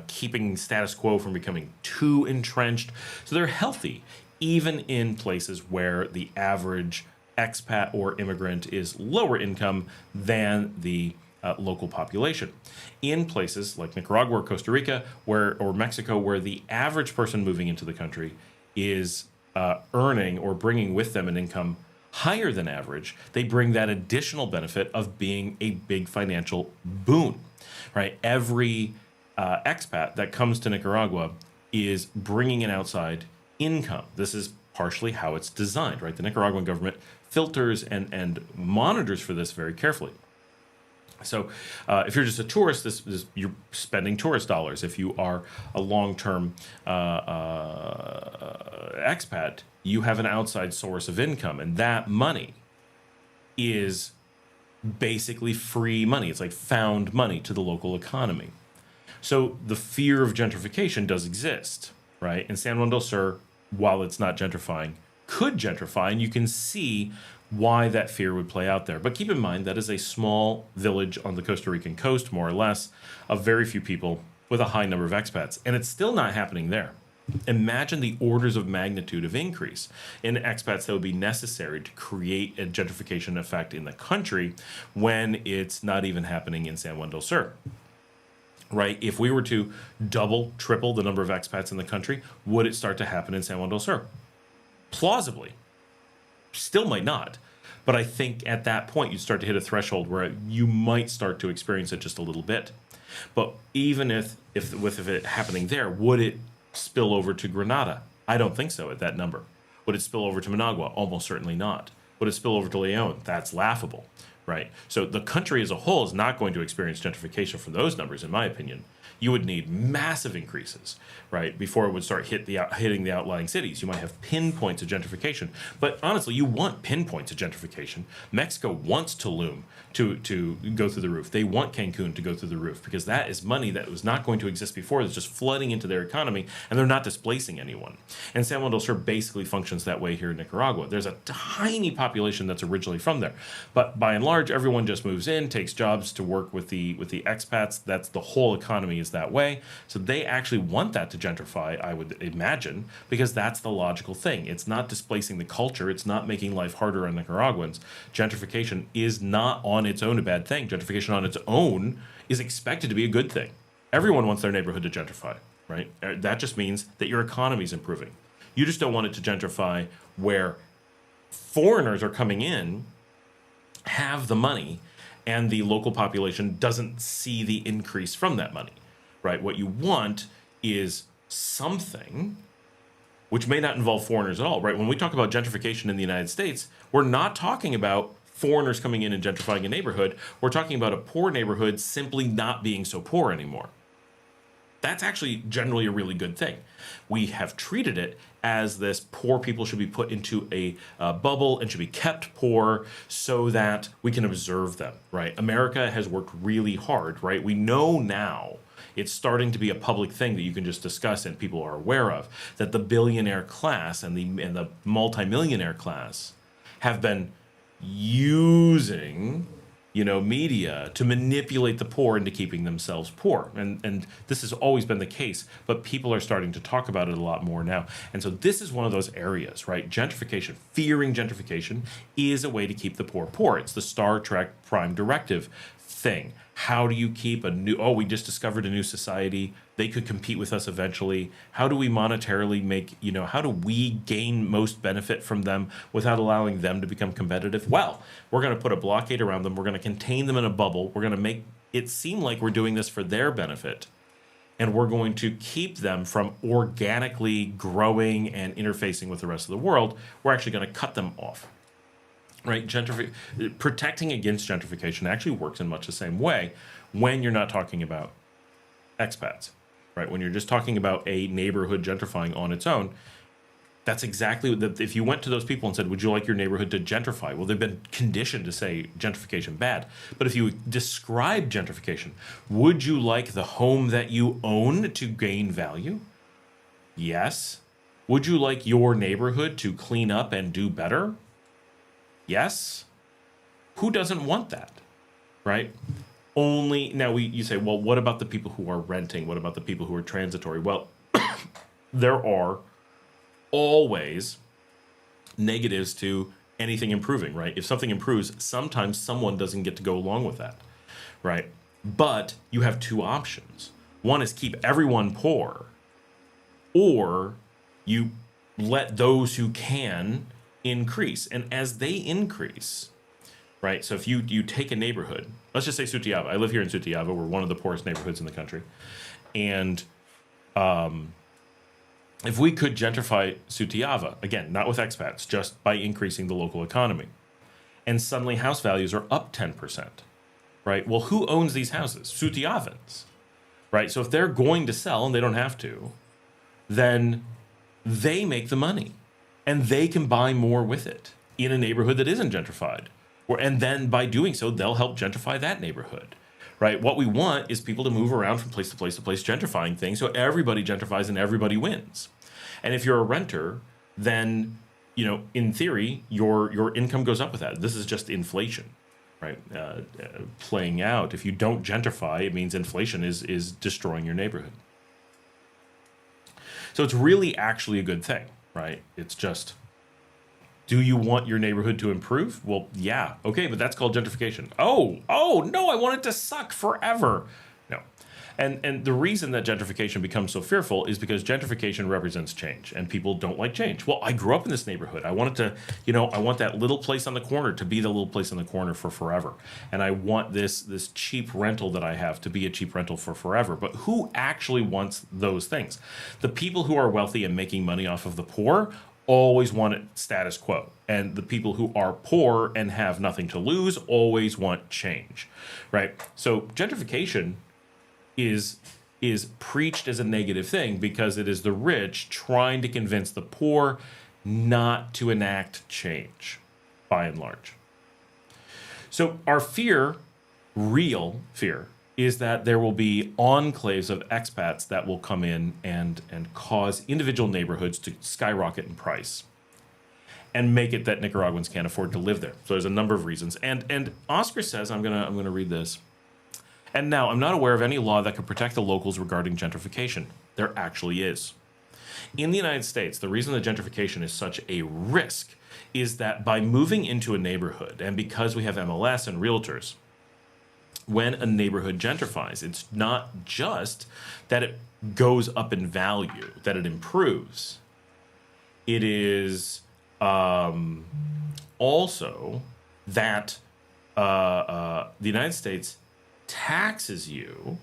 keeping status quo from becoming too entrenched. So they're healthy, even in places where the average expat or immigrant is lower income than the local population. In places like Nicaragua or Costa Rica or Mexico, where the average person moving into the country is earning or bringing with them an income higher than average, they bring that additional benefit of being a big financial boon, right? Every expat that comes to Nicaragua is bringing an outside income. This is partially how it's designed, right? The Nicaraguan government filters and monitors for this very carefully. So if you're just a tourist, you're spending tourist dollars. If you are a long-term expat, you have an outside source of income, and that money is basically free money. It's like found money to the local economy. So the fear of gentrification does exist, right? And San Juan del Sur, while it's not gentrifying, could gentrify, and you can see why that fear would play out there. But keep in mind, that is a small village on the Costa Rican coast, more or less, of very few people with a high number of expats. And it's still not happening there. Imagine the orders of magnitude of increase in expats that would be necessary to create a gentrification effect in the country when it's not even happening in San Juan del Sur. Right? If we were to double, triple the number of expats in the country, would it start to happen in San Juan del Sur? Plausibly. Still might not. But I think at that point, you'd start to hit a threshold where you might start to experience it just a little bit. But even if it happening there, would it spill over to Granada? I don't think so at that number. Would it spill over to Managua? Almost certainly not. Would it spill over to Leon? That's laughable, right? So the country as a whole is not going to experience gentrification for those numbers, in my opinion. You would need massive increases, right, before it would start hitting the outlying cities. You might have pinpoints of gentrification. But honestly, you want pinpoints of gentrification. Mexico wants Tulum to go through the roof. They want Cancun to go through the roof because that is money that was not going to exist before. That's just flooding into their economy, and they're not displacing anyone. And San Juan del Sur basically functions that way here in Nicaragua. There's a tiny population that's originally from there. But by and large, everyone just moves in, takes jobs to work with the expats. That's the whole economy is that way. So they actually want that to gentrify, I would imagine, because that's the logical thing. It's not displacing the culture. It's not making life harder on Nicaraguans. Gentrification is not on its own a bad thing. Gentrification on its own is expected to be a good thing. Everyone wants their neighborhood to gentrify, right? That just means that your economy is improving. You just don't want it to gentrify where foreigners are coming in, have the money, and the local population doesn't see the increase from that money. Right? What you want is something which may not involve foreigners at all, right? When we talk about gentrification in the United States, we're not talking about foreigners coming in and gentrifying a neighborhood. We're talking about a poor neighborhood simply not being so poor anymore. That's actually generally a really good thing. We have treated it as this poor people should be put into a bubble and should be kept poor so that we can observe them, right? America has worked really hard, right? We know now, it's starting to be a public thing that you can just discuss and people are aware of, that the billionaire class and the multimillionaire class have been using, media to manipulate the poor into keeping themselves poor. And this has always been the case, but people are starting to talk about it a lot more now. And so this is one of those areas, right? Gentrification, fearing gentrification is a way to keep the poor poor. It's the Star Trek Prime Directive thing. How do you keep we just discovered a new society. They could compete with us eventually. How do we monetarily how do we gain most benefit from them without allowing them to become competitive? Well, we're going to put a blockade around them. We're going to contain them in a bubble. We're going to make it seem like we're doing this for their benefit. And we're going to keep them from organically growing and interfacing with the rest of the world. We're actually going to cut them off. Right, protecting against gentrification actually works in much the same way when you're not talking about expats, right? When you're just talking about a neighborhood gentrifying on its own, that's exactly if you went to those people and said, would you like your neighborhood to gentrify? Well, they've been conditioned to say gentrification bad. But if you describe gentrification, would you like the home that you own to gain value? Yes. Would you like your neighborhood to clean up and do better? Yes. Who doesn't want that, right? You say, well, what about the people who are renting? What about the people who are transitory? Well, there are always negatives to anything improving, right? If something improves, sometimes someone doesn't get to go along with that, right? But you have two options. One is keep everyone poor, or you let those who can increase. And as they increase, right? So if you take a neighborhood, let's just say Sutiava. I live here in Sutiava. We're one of the poorest neighborhoods in the country. And if we could gentrify Sutiava, again, not with expats, just by increasing the local economy, and suddenly house values are up 10%, right? Well, who owns these houses? Sutiavans, right? So if they're going to sell and they don't have to, then they make the money and they can buy more with it in a neighborhood that isn't gentrified. And then by doing so, they'll help gentrify that neighborhood, right? What we want is people to move around from place to place to place, gentrifying things, so everybody gentrifies and everybody wins. And if you're a renter, then, you know, in theory, your income goes up with that. This is just inflation, right? Playing out. If you don't gentrify, it means inflation is destroying your neighborhood. So it's really actually a good thing, right? It's just, do you want your neighborhood to improve? Well, yeah. Okay, but that's called gentrification. Oh, no, I want it to suck forever. No. And the reason that gentrification becomes so fearful is because gentrification represents change, and people don't like change. Well, I grew up in this neighborhood. I want it to, you know, I want that little place on the corner to be the little place on the corner for forever. And I want this cheap rental that I have to be a cheap rental for forever. But who actually wants those things? The people who are wealthy and making money off of the poor always want it status quo. And the people who are poor and have nothing to lose always want change, right? So gentrification is preached as a negative thing because it is the rich trying to convince the poor not to enact change, by and large. So our fear, real fear, is that there will be enclaves of expats that will come in and cause individual neighborhoods to skyrocket in price and make it that Nicaraguans can't afford to live there. So there's a number of reasons. And Oscar says, I'm gonna read this. And now, I'm not aware of any law that could protect the locals regarding gentrification. There actually is. In the United States, the reason that gentrification is such a risk is that by moving into a neighborhood, and because we have MLS and realtors, when a neighborhood gentrifies, it's not just that it goes up in value, that it improves. It is also that the United States taxes you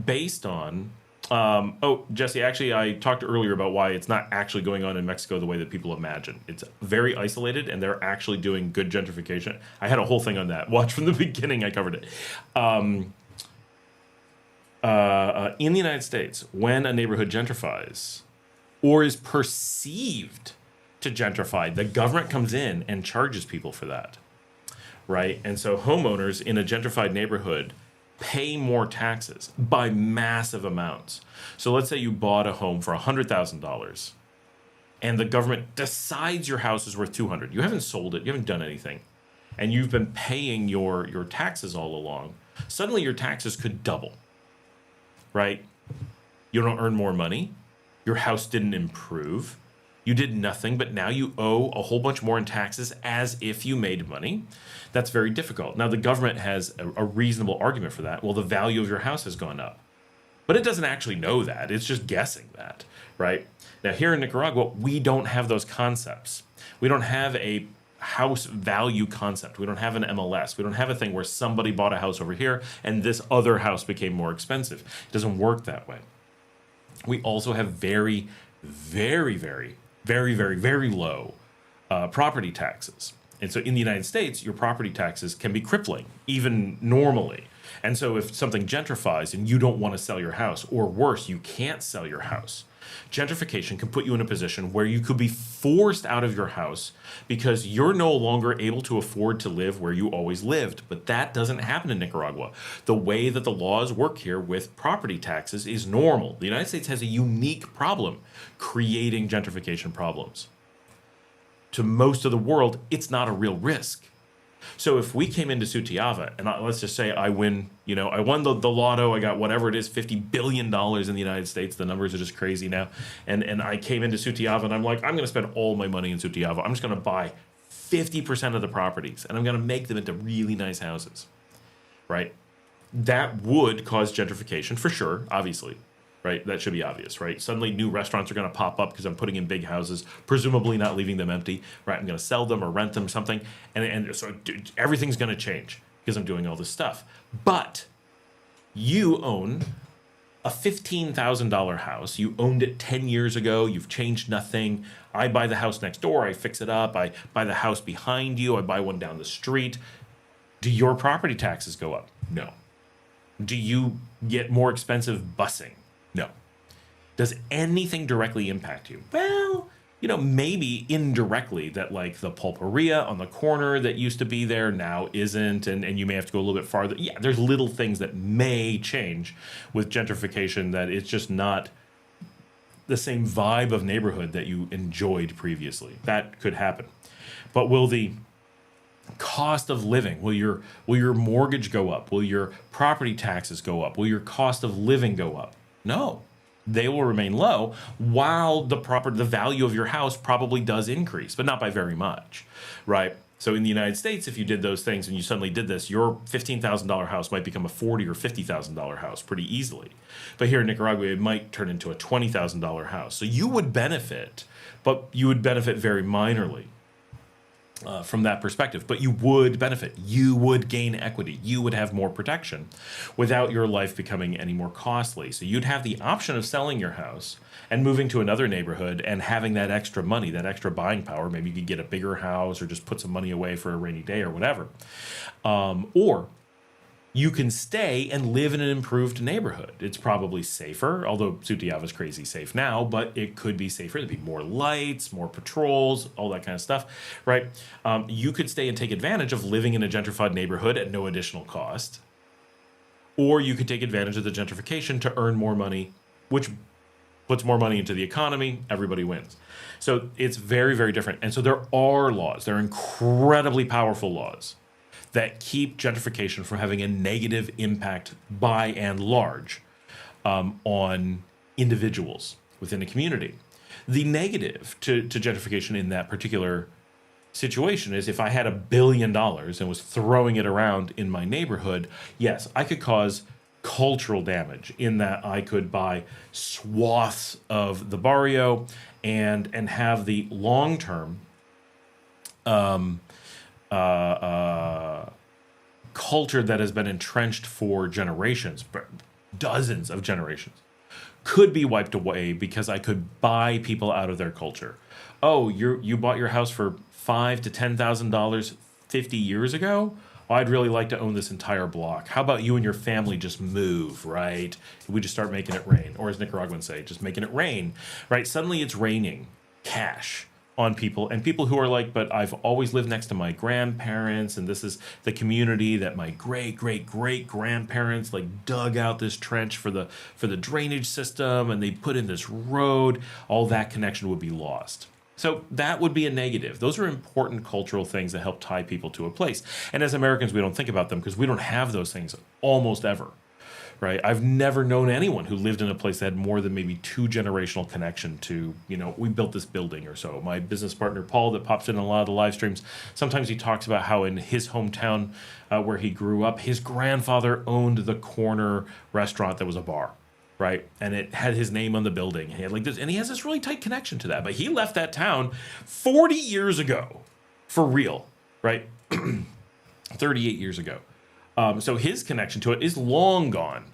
based on Jesse, actually, I talked earlier about why it's not actually going on in Mexico the way that people imagine. It's very isolated, and they're actually doing good gentrification. I had a whole thing on that. Watch from the beginning. I covered it. In the United States, when a neighborhood gentrifies or is perceived to gentrify, the government comes in and charges people for that, right? And so homeowners in a gentrified neighborhood pay more taxes by massive amounts. So let's say you bought a home for $100,000 and the government decides your house is worth $200,000. You haven't sold it, you haven't done anything, and you've been paying your taxes all along. Suddenly your taxes could double, right? You don't earn more money. Your house didn't improve. You did nothing, but now you owe a whole bunch more in taxes as if you made money. That's very difficult. Now, the government has a reasonable argument for that. Well, the value of your house has gone up. But it doesn't actually know that. It's just guessing that, right? Now, here in Nicaragua, we don't have those concepts. We don't have a house value concept. We don't have an MLS. We don't have a thing where somebody bought a house over here and this other house became more expensive. It doesn't work that way. We also have very, very, very, very, very, very low property taxes. And so in the United States, your property taxes can be crippling, even normally. And so if something gentrifies and you don't want to sell your house, or worse, you can't sell your house, gentrification can put you in a position where you could be forced out of your house because you're no longer able to afford to live where you always lived. But that doesn't happen in Nicaragua. The way that the laws work here with property taxes is normal. The United States has a unique problem creating gentrification problems. To most of the world, it's not a real risk. So if we came into Sutiava and let's just say I win, I won the lotto, I got whatever it is, $50 billion in the United States. The numbers are just crazy now. And I came into Sutiava and I'm like, I'm going to spend all my money in Sutiava. I'm just going to buy 50% of the properties and I'm going to make them into really nice houses, right? That would cause gentrification for sure, obviously. right? That should be obvious, right? Suddenly new restaurants are going to pop up because I'm putting in big houses, presumably not leaving them empty, right? I'm going to sell them or rent them something. And so everything's going to change because I'm doing all this stuff. But you own a $15,000 house. You owned it 10 years ago. You've changed nothing. I buy the house next door. I fix it up. I buy the house behind you. I buy one down the street. Do your property taxes go up? No. Do you get more expensive busing? No. Does anything directly impact you? Well, maybe indirectly that like the pulperia on the corner that used to be there now isn't, and you may have to go a little bit farther. Yeah, there's little things that may change with gentrification that it's just not the same vibe of neighborhood that you enjoyed previously. That could happen. But will the cost of living, will your mortgage go up? Will your property taxes go up? Will your cost of living go up? No. They will remain low while the value of your house probably does increase, but not by very much, right? So in the United States, if you did those things and you suddenly did this, your $15,000 house might become a $40,000 or $50,000 house pretty easily. But here in Nicaragua, it might turn into a $20,000 house. So you would benefit, but you would benefit very minorly. From that perspective, but you would benefit. You would gain equity. You would have more protection without your life becoming any more costly. So you'd have the option of selling your house and moving to another neighborhood and having that extra money, that extra buying power. Maybe you could get a bigger house or just put some money away for a rainy day or whatever. Or you can stay and live in an improved neighborhood. It's probably safer, although Sutiava is crazy safe now, but it could be safer. There'd be more lights, more patrols, all that kind of stuff, right? You could stay and take advantage of living in a gentrified neighborhood at no additional cost. Or you could take advantage of the gentrification to earn more money, which puts more money into the economy. Everybody wins. So it's very, very different. And so there are laws. There are incredibly powerful laws that keep gentrification from having a negative impact by and large on individuals within a community. The negative to gentrification in that particular situation is if I had $1 billion and was throwing it around in my neighborhood, yes, I could cause cultural damage in that I could buy swaths of the barrio and have the long-term culture that has been entrenched for generations, dozens of generations, could be wiped away because I could buy people out of their culture. Oh, you bought your house for $5,000 to $10,000 50 years ago? Oh, I'd really like to own this entire block. How about you and your family just move, right? We just start making it rain, or as Nicaraguans say, just making it rain, right? Suddenly it's raining cash on people, and people who are like, but I've always lived next to my grandparents, and this is the community that my great-great-great-grandparents like dug out this trench for the drainage system, and they put in this road. All that connection would be lost. So that would be a negative. Those are important cultural things that help tie people to a place. And as Americans, we don't think about them because we don't have those things almost ever. Right? I've never known anyone who lived in a place that had more than maybe 2 generational connection to, we built this building or so. My business partner, Paul, that pops in a lot of the live streams, sometimes he talks about how in his hometown where he grew up, his grandfather owned the corner restaurant that was a bar, right? And it had his name on the building. He had like this, and he has this really tight connection to that. But he left that town 40 years ago, for real, right? 38 years ago. So his connection to it is long gone,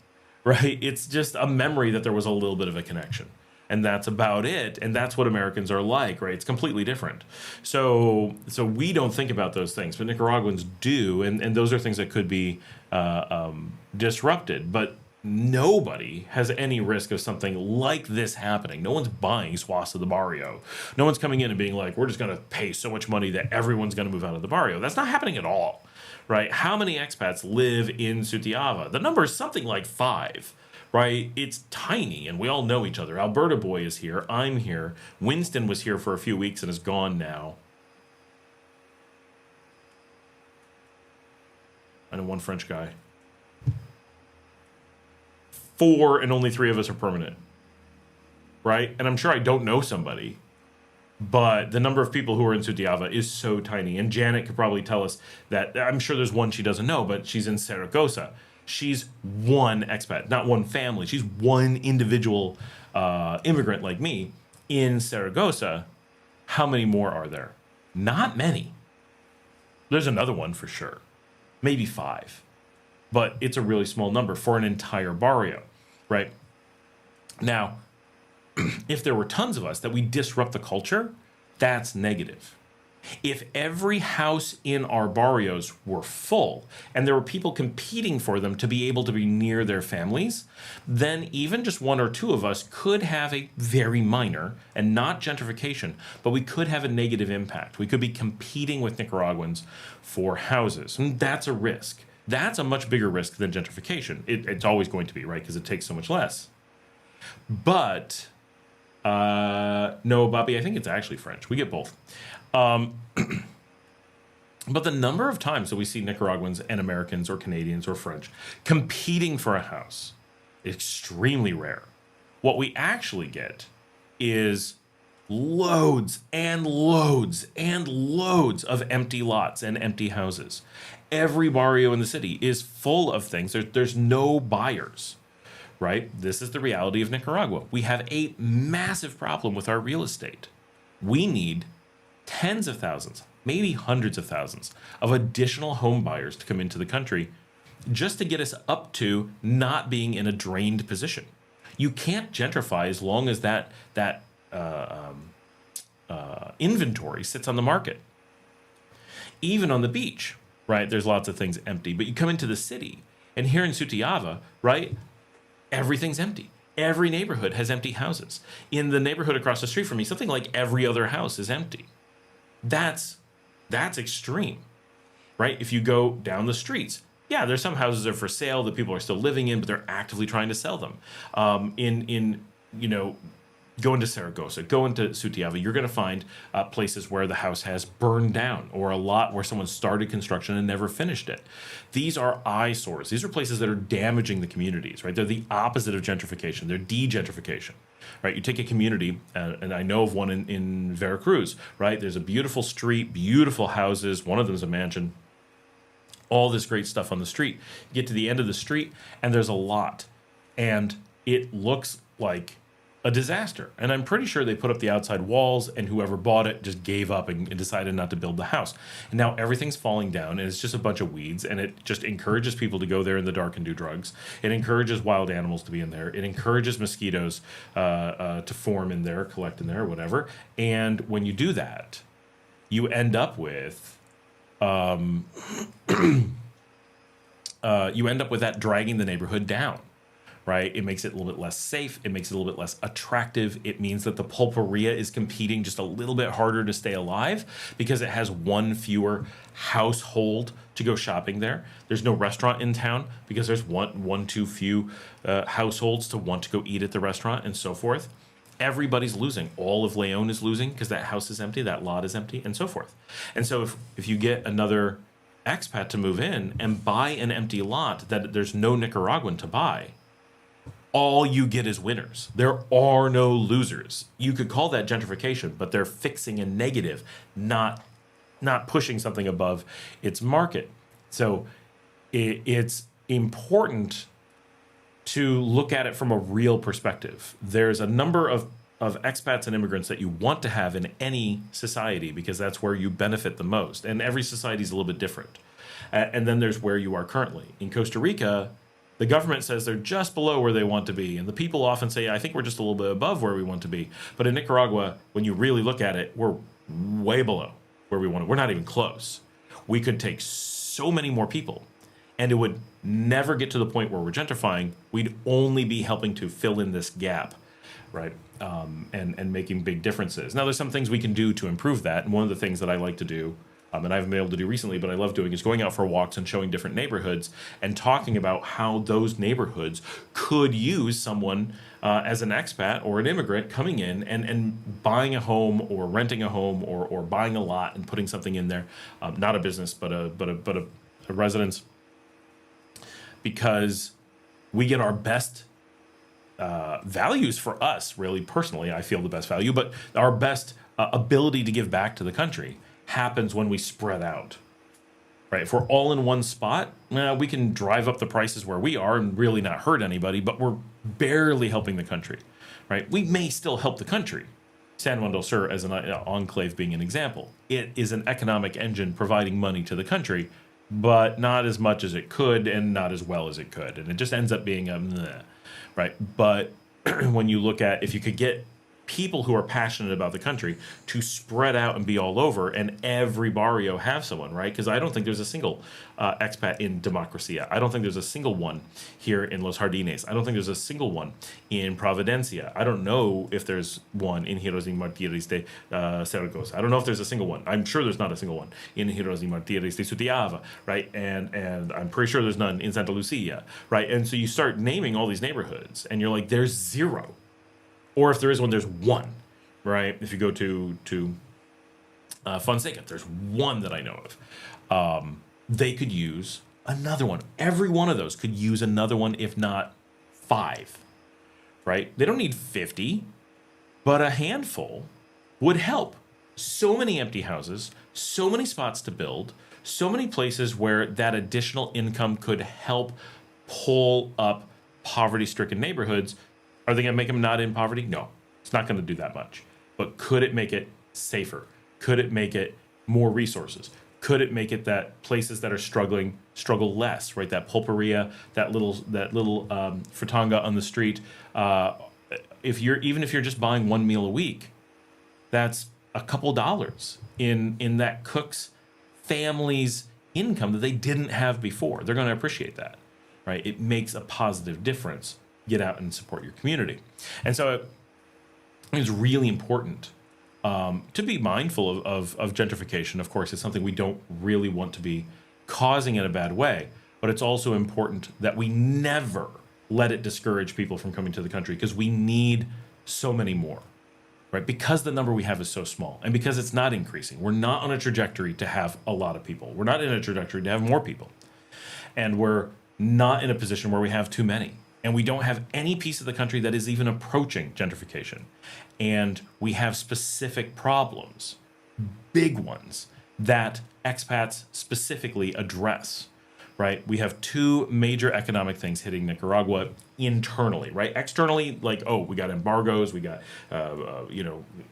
right? It's just a memory that there was a little bit of a connection. And that's about it. And that's what Americans are like, right? It's completely different. So we don't think about those things, but Nicaraguans do. And those are things that could be disrupted. But nobody has any risk of something like this happening. No one's buying swaths of the barrio. No one's coming in and being like, we're just going to pay so much money that everyone's going to move out of the barrio. That's not happening at all. Right? How many expats live in Sutiava? The number is something like 5, right? It's tiny, and we all know each other. Alberta Boy is here. I'm here. Winston was here for a few weeks and is gone now. I know one French guy. 4, and only 3 of us are permanent. Right? And I'm sure I don't know somebody. But the number of people who are in Sutiava is so tiny. And Janet could probably tell us that, I'm sure there's one she doesn't know, but she's in Saragossa. She's one expat, not one family. She's one individual immigrant like me in Saragossa. How many more are there? Not many. There's another one for sure, maybe 5, but it's a really small number for an entire barrio, right? Now, if there were tons of us that we disrupt the culture, that's negative. If every house in our barrios were full and there were people competing for them to be able to be near their families, then even just 1 or 2 of us could have a very minor, and not gentrification, but we could have a negative impact. We could be competing with Nicaraguans for houses, and that's a risk. That's a much bigger risk than gentrification. It's always going to be, right? Because it takes so much less. But, no, Bobby, I think it's actually French. We get both. But the number of times that we see Nicaraguans and Americans or Canadians or French competing for a house is extremely rare. What we actually get is loads and loads and loads of empty lots and empty houses. Every barrio in the city is full of things. There's no buyers, right? This is the reality of Nicaragua. We have a massive problem with our real estate. We need tens of thousands, maybe hundreds of thousands of additional home buyers to come into the country just to get us up to not being in a drained position. You can't gentrify as long as that inventory sits on the market. Even on the beach, right? There's lots of things empty, but you come into the city, and here in Sutiava, right? Everything's empty. Every neighborhood has empty houses. In the neighborhood across the street from me, something like every other house is empty. That's extreme, right? If you go down the streets, yeah, there's some houses that are for sale that people are still living in, but they're actively trying to sell them. Go into Saragossa, go into Sutiava, you're going to find places where the house has burned down, or a lot where someone started construction and never finished it. These are eyesores. These are places that are damaging the communities, right? They're the opposite of gentrification. They're de-gentrification, right? You take a community, and I know of one in Veracruz, right? There's a beautiful street, beautiful houses. One of them is a mansion. All this great stuff on the street. You get to the end of the street, and there's a lot, and it looks like a disaster. And I'm pretty sure they put up the outside walls, and whoever bought it just gave up and decided not to build the house. And now everything's falling down, and it's just a bunch of weeds, and it just encourages people to go there in the dark and do drugs. It encourages wild animals to be in there. It encourages mosquitoes to form in there, collect in there, or whatever. And when you do that, you end up with that dragging the neighborhood down. Right? It makes it a little bit less safe. It makes it a little bit less attractive. It means that the pulperia is competing just a little bit harder to stay alive because it has one fewer household to go shopping there. There's no restaurant in town because there's one too few households to want to go eat at the restaurant, and so forth. Everybody's losing. All of Leon is losing because that house is empty, that lot is empty, and so forth. And so if you get another expat to move in and buy an empty lot that there's no Nicaraguan to buy, all you get is winners. There are no losers. You could call that gentrification, but they're fixing a negative, not pushing something above its market. So it's important to look at it from a real perspective. There's a number of expats and immigrants that you want to have in any society because that's where you benefit the most. And every society is a little bit different. And then there's where you are currently. In Costa Rica, the government says they're just below where they want to be. And the people often say, I think we're just a little bit above where we want to be. But in Nicaragua, when you really look at it, we're way below where we want to. We're not even close. We could take so many more people, and it would never get to the point where we're gentrifying. We'd only be helping to fill in this gap, right? And making big differences. Now, there's some things we can do to improve that. And one of the things that I like to do, and I haven't been able to do recently, but I love doing, is going out for walks and showing different neighborhoods and talking about how those neighborhoods could use someone as an expat or an immigrant coming in and buying a home or renting a home or buying a lot and putting something in there, not a business, but a residence, because we get our best values for us, really personally. I feel the best value, but our best ability to give back to the country happens when we spread out, right? If we're all in one spot, we can drive up the prices where we are and really not hurt anybody, but we're barely helping the country, right? We may still help the country. San Juan del Sur as an enclave being an example. It is an economic engine providing money to the country, but not as much as it could and not as well as it could. And it just ends up being a meh, right? But when you look at, if you could get people who are passionate about the country to spread out and be all over, and every barrio have someone, right? Because I don't think there's a single expat in Democracia. I don't think there's a single one here in Los Jardines. I don't think there's a single one in Providencia. I don't know if there's one in Giros y Martires de Cercos. I don't know if there's a single one. I'm sure there's not a single one in Giros y Martires de Sutiava, right? And I'm pretty sure there's none in Santa Lucia, right? And so you start naming all these neighborhoods, and you're like, there's zero. Or if there is one, there's one, right? If you go to Fonseca, there's one that I know of. They could use another one. Every one of those could use another one, if not 5, right? They don't need 50, but a handful would help. So many empty houses, so many spots to build, so many places where that additional income could help pull up poverty-stricken neighborhoods. Are they going to make them not in poverty? No, it's not going to do that much. But could it make it safer? Could it make it more resources? Could it make it that places that are struggling struggle less, right? That pulperia, that little fritanga on the street. If you're just buying one meal a week, that's a couple dollars in that cook's family's income that they didn't have before. They're going to appreciate that, right? It makes a positive difference. Get out and support your community. And so it's really important to be mindful of gentrification. Of course, it's something we don't really want to be causing in a bad way, but it's also important that we never let it discourage people from coming to the country, because we need so many more, right? Because the number we have is so small, and because it's not increasing. We're not on a trajectory to have a lot of people. We're not in a trajectory to have more people. And we're not in a position where we have too many. And we don't have any piece of the country that is even approaching gentrification. And we have specific problems, big ones, that expats specifically address, right? We have 2 major economic things hitting Nicaragua internally, right? Externally, like, oh, we got embargoes, we got,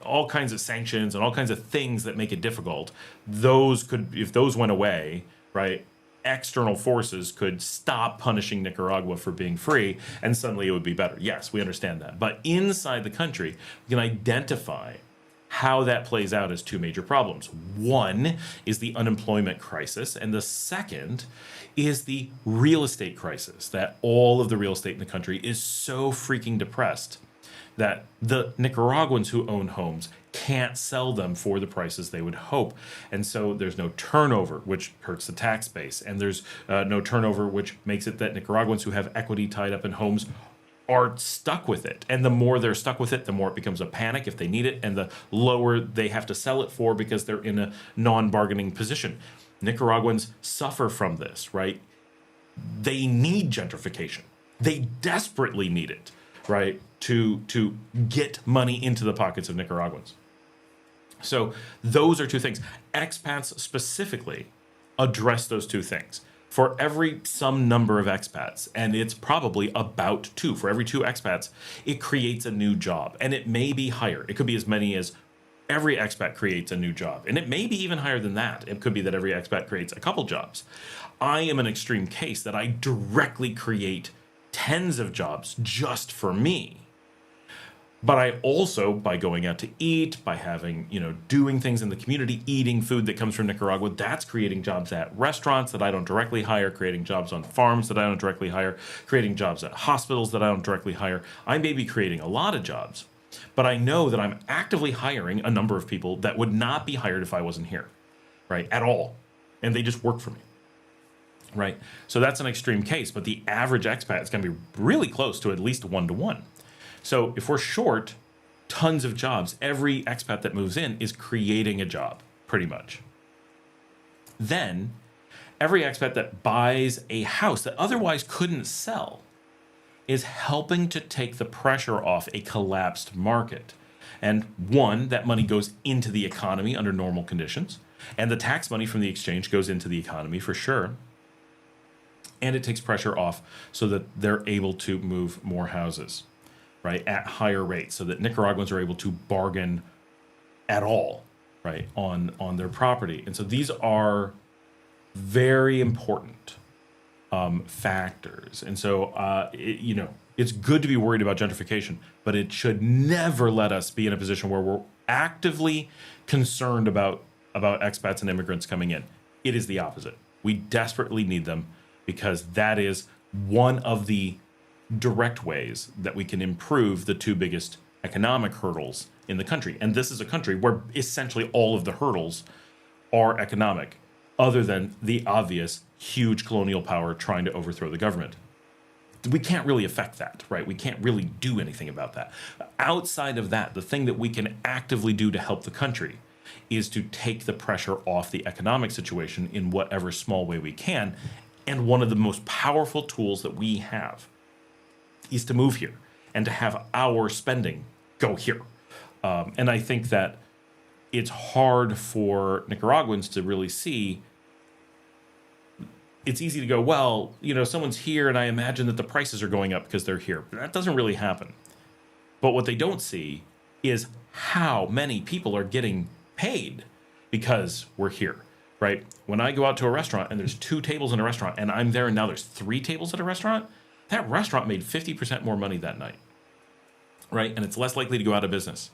all kinds of sanctions and all kinds of things that make it difficult. Those could, if those went away, right? External forces could stop punishing Nicaragua for being free, and suddenly it would be better. Yes, we understand that. But inside the country, we can identify how that plays out as 2 major problems. One is the unemployment crisis, and the second is the real estate crisis, that all of the real estate in the country is so freaking depressed that the Nicaraguans who own homes can't sell them for the prices they would hope. And so there's no turnover, which hurts the tax base. And there's no turnover, which makes it that Nicaraguans who have equity tied up in homes are stuck with it. And the more they're stuck with it, the more it becomes a panic if they need it, and the lower they have to sell it for because they're in a non-bargaining position. Nicaraguans suffer from this, right? They need gentrification. They desperately need it, right? To get money into the pockets of Nicaraguans. So those are 2 things. Expats specifically address those 2 things. For every some number of expats, and it's probably about 2, for every 2 expats, it creates a new job. And it may be higher. It could be as many as every expat creates a new job. And it may be even higher than that. It could be that every expat creates a couple jobs. I am an extreme case that I directly create tens of jobs just for me. But I also, by going out to eat, by having, doing things in the community, eating food that comes from Nicaragua, that's creating jobs at restaurants that I don't directly hire, creating jobs on farms that I don't directly hire, creating jobs at hospitals that I don't directly hire. I may be creating a lot of jobs, but I know that I'm actively hiring a number of people that would not be hired if I wasn't here, right, at all. And they just work for me, right? So that's an extreme case, but the average expat is going to be really close to at least 1-to-1. So if we're short tons of jobs, every expat that moves in is creating a job, pretty much. Then every expat that buys a house that otherwise couldn't sell is helping to take the pressure off a collapsed market. And one, that money goes into the economy under normal conditions, and the tax money from the exchange goes into the economy for sure. And it takes pressure off so that they're able to move more houses, right, at higher rates, so that Nicaraguans are able to bargain at all, right, on their property. And so these are very important factors. And so, it's good to be worried about gentrification, but it should never let us be in a position where we're actively concerned about expats and immigrants coming in. It is the opposite. We desperately need them because that is one of the direct ways that we can improve the two biggest economic hurdles in the country. And this is a country where essentially all of the hurdles are economic, other than the obvious huge colonial power trying to overthrow the government. We can't really affect that, right? We can't really do anything about that. Outside of that, the thing that we can actively do to help the country is to take the pressure off the economic situation in whatever small way we can. And one of the most powerful tools that we have is to move here and to have our spending go here. And I think that it's hard for Nicaraguans to really see. It's easy to go, well, someone's here and I imagine that the prices are going up because they're here. But that doesn't really happen. But what they don't see is how many people are getting paid because we're here, right? When I go out to a restaurant and there's 2 tables in a restaurant and I'm there and now there's 3 tables at a restaurant, that restaurant made 50% more money that night, right? And it's less likely to go out of business.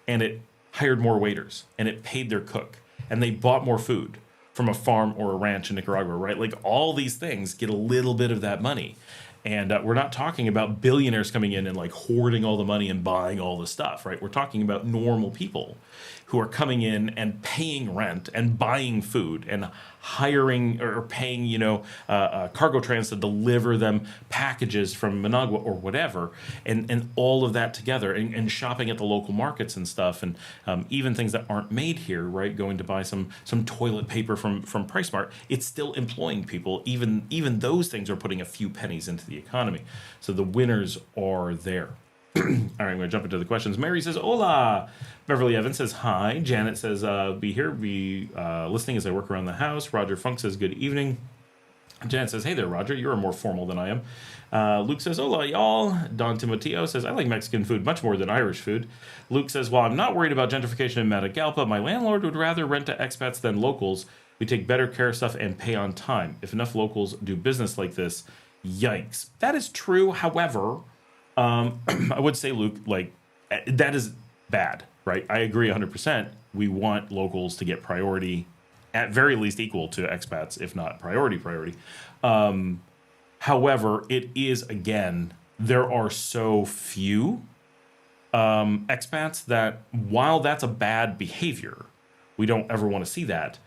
And it hired more waiters and it paid their cook and they bought more food from a farm or a ranch in Nicaragua, right? Like all these things get a little bit of that money. And we're not talking about billionaires coming in and like hoarding all the money and buying all the stuff, right? We're talking about normal people who are coming in and paying rent and buying food and hiring or paying, cargo trans to deliver them packages from Managua or whatever, and all of that together, and shopping at the local markets and stuff, and even things that aren't made here, right? Going to buy some toilet paper from PriceSmart. It's still employing people. Even those things are putting a few pennies into the economy. So the winners are there. All right, I'm going to jump into the questions. Mary says, hola. Beverly Evans says, hi. Janet says, be listening as I work around the house. Roger Funk says, good evening. Janet says, hey there, Roger. You're more formal than I am. Luke says, hola, y'all. Don Timoteo says, I like Mexican food much more than Irish food. Luke says, well, I'm not worried about gentrification in Matagalpa. My landlord would rather rent to expats than locals. We take better care of stuff and pay on time. If enough locals do business like this, yikes. That is true. However, I would say, Luke, like, that is bad, right? I agree 100%. We want locals to get priority, at very least equal to expats, if not priority. However, it is, again, there are so few expats that while that's a bad behavior, we don't ever want to see that.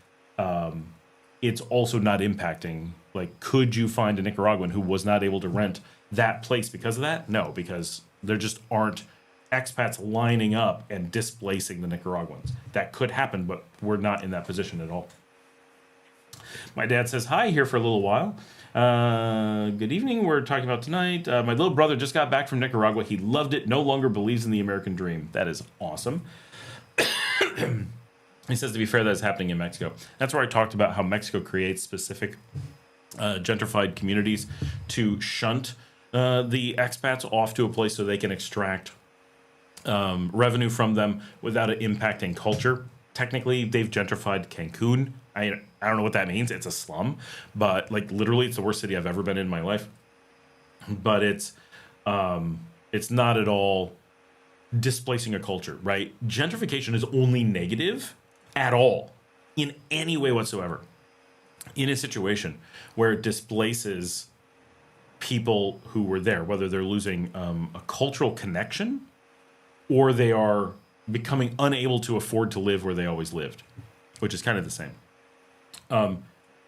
It's also not impacting, like, could you find a Nicaraguan who was not able to rent that place because of that? No, because there just aren't expats lining up and displacing the Nicaraguans. That could happen, but we're not in that position at all. My dad says, hi, here for a little while. Good evening. We're talking about tonight. My little brother just got back from Nicaragua. He loved it. No longer believes in the American dream. That is awesome. He says, to be fair, that is happening in Mexico. That's where I talked about how Mexico creates specific gentrified communities to shunt the expats off to a place so they can extract revenue from them without it impacting culture. Technically, they've gentrified Cancun. I don't know what that means. It's a slum, but like literally, it's the worst city I've ever been in my life. But it's not at all displacing a culture, right? Gentrification is only negative at all in any way whatsoever in a situation where it displaces people who were there, whether they're losing a cultural connection or they are becoming unable to afford to live where they always lived, which is kind of the same. And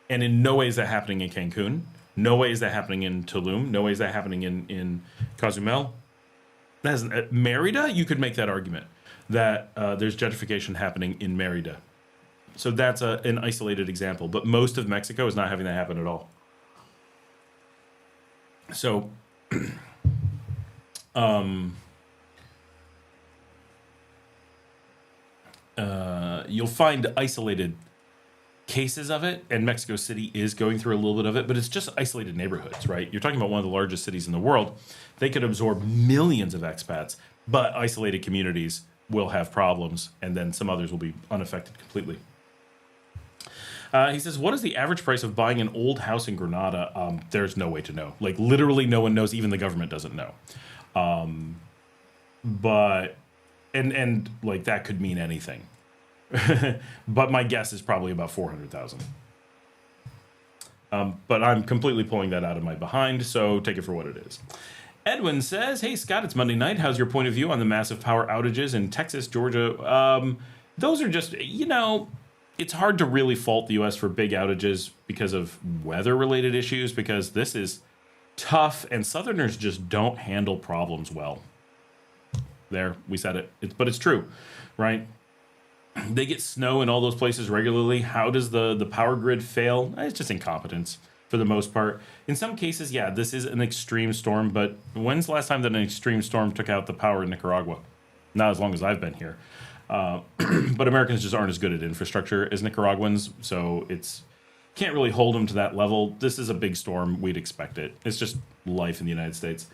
in no way is that happening in Cancun. No way is that happening in Tulum. No way is that happening in Cozumel. Merida, you could make that argument that there's gentrification happening in Merida. So that's an isolated example. But most of Mexico is not having that happen at all. So, you'll find isolated cases of it, and Mexico City is going through a little bit of it, but it's just isolated neighborhoods, right? You're talking about one of the largest cities in the world. They could absorb millions of expats, but isolated communities will have problems, and then some others will be unaffected completely. He says, what is the average price of buying an old house in Granada? There's no way to know. Like, literally no one knows. Even the government doesn't know. But, and like, that could mean anything. But my guess is probably about 400,000. But I'm completely pulling that out of my behind, so take it for what it is. Edwin says, hey, Scott, it's Monday night. How's your point of view on the massive power outages in Texas, Georgia? Those are just, it's hard to really fault the U.S. for big outages because of weather-related issues, because this is tough, and Southerners just don't handle problems well. There, we said it. But it's true, right? They get snow in all those places regularly. How does the power grid fail? It's just incompetence for the most part. In some cases, yeah, this is an extreme storm, but when's the last time that an extreme storm took out the power in Nicaragua? Not as long as I've been here. But Americans just aren't as good at infrastructure as Nicaraguans, so can't really hold them to that level. This is a big storm. We'd expect it. It's just life in the United States.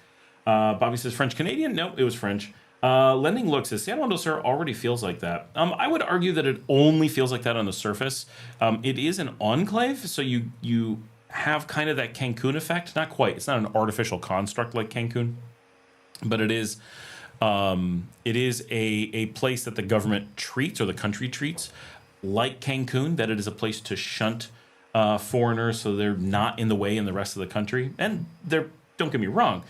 Bobby says, French-Canadian? No, it was French. Lending Look says, San Juan del Sur already feels like that. I would argue that it only feels like that on the surface. It is an enclave, so you have kind of that Cancun effect. Not quite. It's not an artificial construct like Cancun, but it is a place that the government treats, or the country treats, like Cancun, that it is a place to shunt foreigners so they're not in the way in the rest of the country. And don't get me wrong,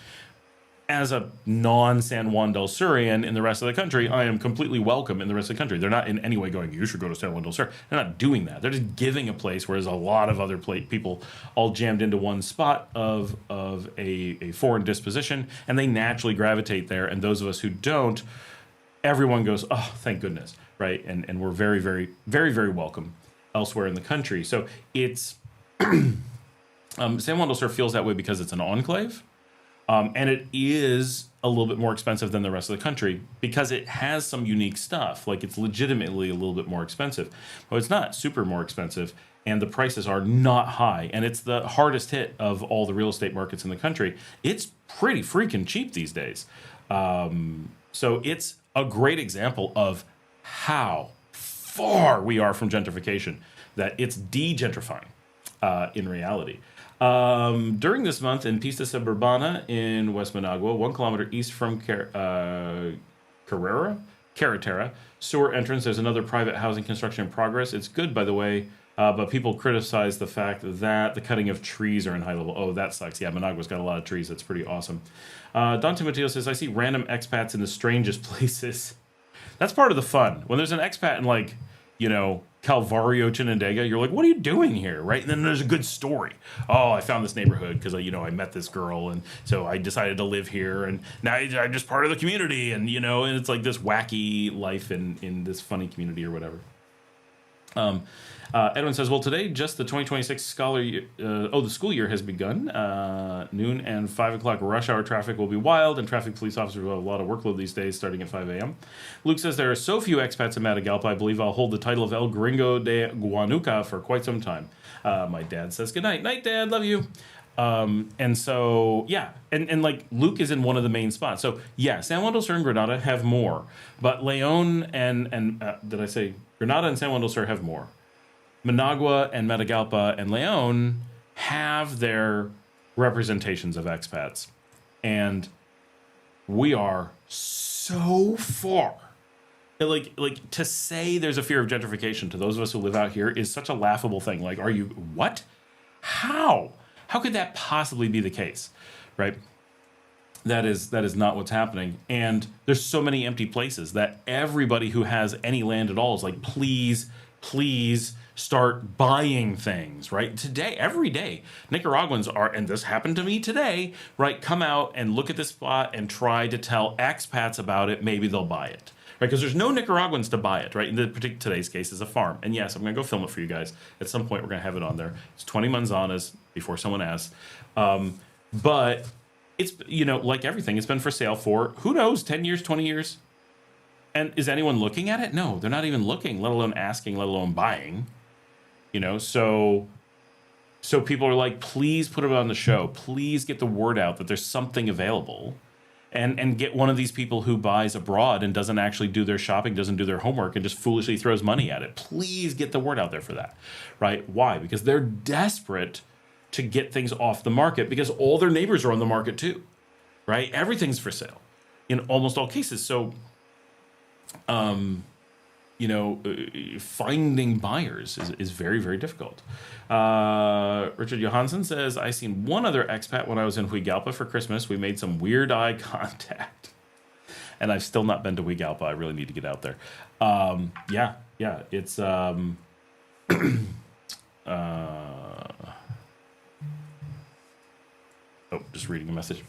as a non-San Juan del Surian in the rest of the country, I am completely welcome in the rest of the country. They're not in any way going, you should go to San Juan del Sur. They're not doing that. They're just giving a place, whereas a lot of other people all jammed into one spot of a foreign disposition, and they naturally gravitate there. And those of us who don't, everyone goes, oh, thank goodness, right? And we're very, very, very, very welcome elsewhere in the country. So it's San Juan del Sur feels that way because it's an enclave. And it is a little bit more expensive than the rest of the country because it has some unique stuff. Like, it's legitimately a little bit more expensive. But it's not super more expensive, and the prices are not high. And it's the hardest hit of all the real estate markets in the country. It's pretty freaking cheap these days. So it's a great example of how far we are from gentrification, that it's de-gentrifying in reality. During this month in Pista Suburbana in West Managua, 1 kilometer east from Carretera, sewer entrance, there's another private housing construction in progress. It's good, by the way, but people criticize the fact that the cutting of trees are in high level. Oh, that sucks. Yeah, Managua's got a lot of trees. That's pretty awesome. Don Timoteo says, I see random expats in the strangest places. That's part of the fun. When there's an expat in, like, Calvario, Chinandega, you're like, what are you doing here, right? And then there's a good story. Oh, I found this neighborhood because, I met this girl, and so I decided to live here, and now I'm just part of the community, and, and it's like this wacky life in this funny community or whatever. Edwin says, well, today, just the 2026 the school year has begun. Noon and 5 o'clock rush hour traffic will be wild, and traffic police officers will have a lot of workload these days, starting at 5 a.m. Luke says, there are so few expats in Matagalpa, I believe I'll hold the title of El Gringo de Guanuca for quite some time. My dad says, good night. Night, Dad. Love you. And so, yeah, and like Luke is in one of the main spots. So, yeah, San Juan del Sur and Granada have more, but Leon and did I say Granada and San Juan del Sur have more. Managua and Matagalpa and Leon have their representations of expats. And we are so far. Like to say there's a fear of gentrification to those of us who live out here is such a laughable thing. Like, are you, what? How? How could that possibly be the case, right? That is not what's happening. And there's so many empty places that everybody who has any land at all is like, please start buying things, right? Today, every day, Nicaraguans are, and this happened to me today, right? Come out and look at this spot and try to tell expats about it. Maybe they'll buy it, right? Because there's no Nicaraguans to buy it, right? In today's case is a farm. And yes, I'm going to go film it for you guys. At some point, we're going to have it on there. It's 20 manzanas before someone asks. But it's, like everything, it's been for sale for, who knows, 10 years, 20 years. And is anyone looking at it? No, they're not even looking, let alone asking, let alone buying. So people are like, please put it on the show. Please get the word out that there's something available. And get one of these people who buys abroad and doesn't actually do their shopping, doesn't do their homework, and just foolishly throws money at it. Please get the word out there for that, right? Why? Because they're desperate to get things off the market because all their neighbors are on the market too, right? Everything's for sale in almost all cases. So, finding buyers is very, very difficult. Richard Johansson says, I seen one other expat when I was in Huigalpa for Christmas. We made some weird eye contact. And I've still not been to Huigalpa. I really need to get out there. Yeah, it's... just reading a message.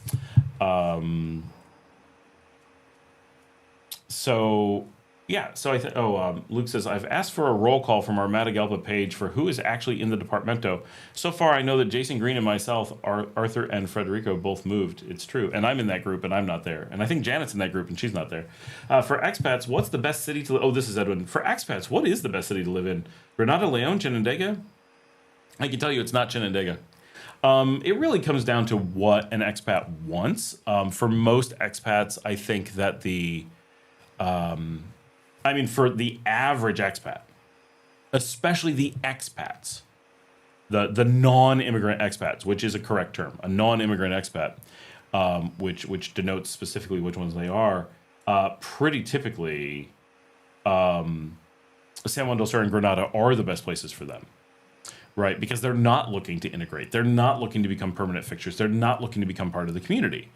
Luke says, I've asked for a roll call from our Matagalpa page for who is actually in the Departamento. So far, I know that Jason Green and myself, Arthur and Frederico both moved. It's true. And I'm in that group, and I'm not there. And I think Janet's in that group, and she's not there. For expats, what's the best city to live? Oh, this is Edwin. For expats, what is the best city to live in? Granada, Leon, Chinandega? I can tell you it's not Chinandega. It really comes down to what an expat wants. For most expats, I think that for the average expat, especially the expats, the non-immigrant expats, which is a correct term, a non-immigrant expat, which denotes specifically which ones they are, pretty typically, San Juan del Sur and Granada are the best places for them. Right, because they're not looking to integrate. They're not looking to become permanent fixtures. They're not looking to become part of the community.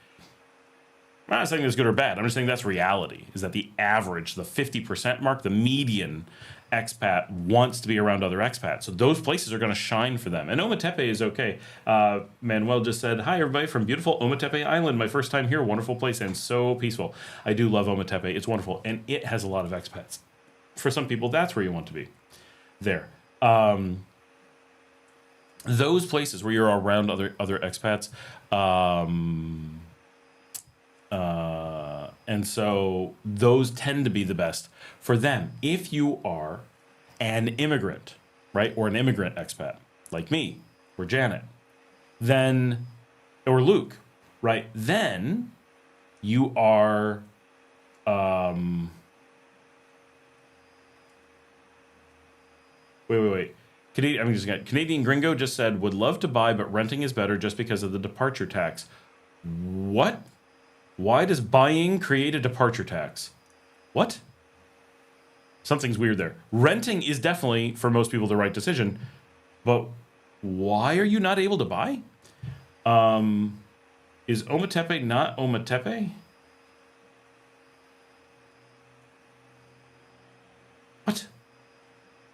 I'm not saying it's good or bad. I'm just saying that's reality, is that the average, the 50% mark, the median expat wants to be around other expats. So those places are going to shine for them. And Ometepe is okay. Manuel just said, hi, everybody, from beautiful Ometepe Island. My first time here. Wonderful place and so peaceful. I do love Ometepe. It's wonderful. And it has a lot of expats. For some people, that's where you want to be. There. Those places where you're around other expats, and so those tend to be the best for them. If you are an immigrant, right, or an immigrant expat, like me, or Janet, then, or Luke, right, then you are, wait. Canadian Gringo just said, would love to buy, but renting is better just because of the departure tax. What? Why does buying create a departure tax? What? Something's weird there. Renting is definitely, for most people, the right decision. But why are you not able to buy? Is Ometepe not Ometepe? What?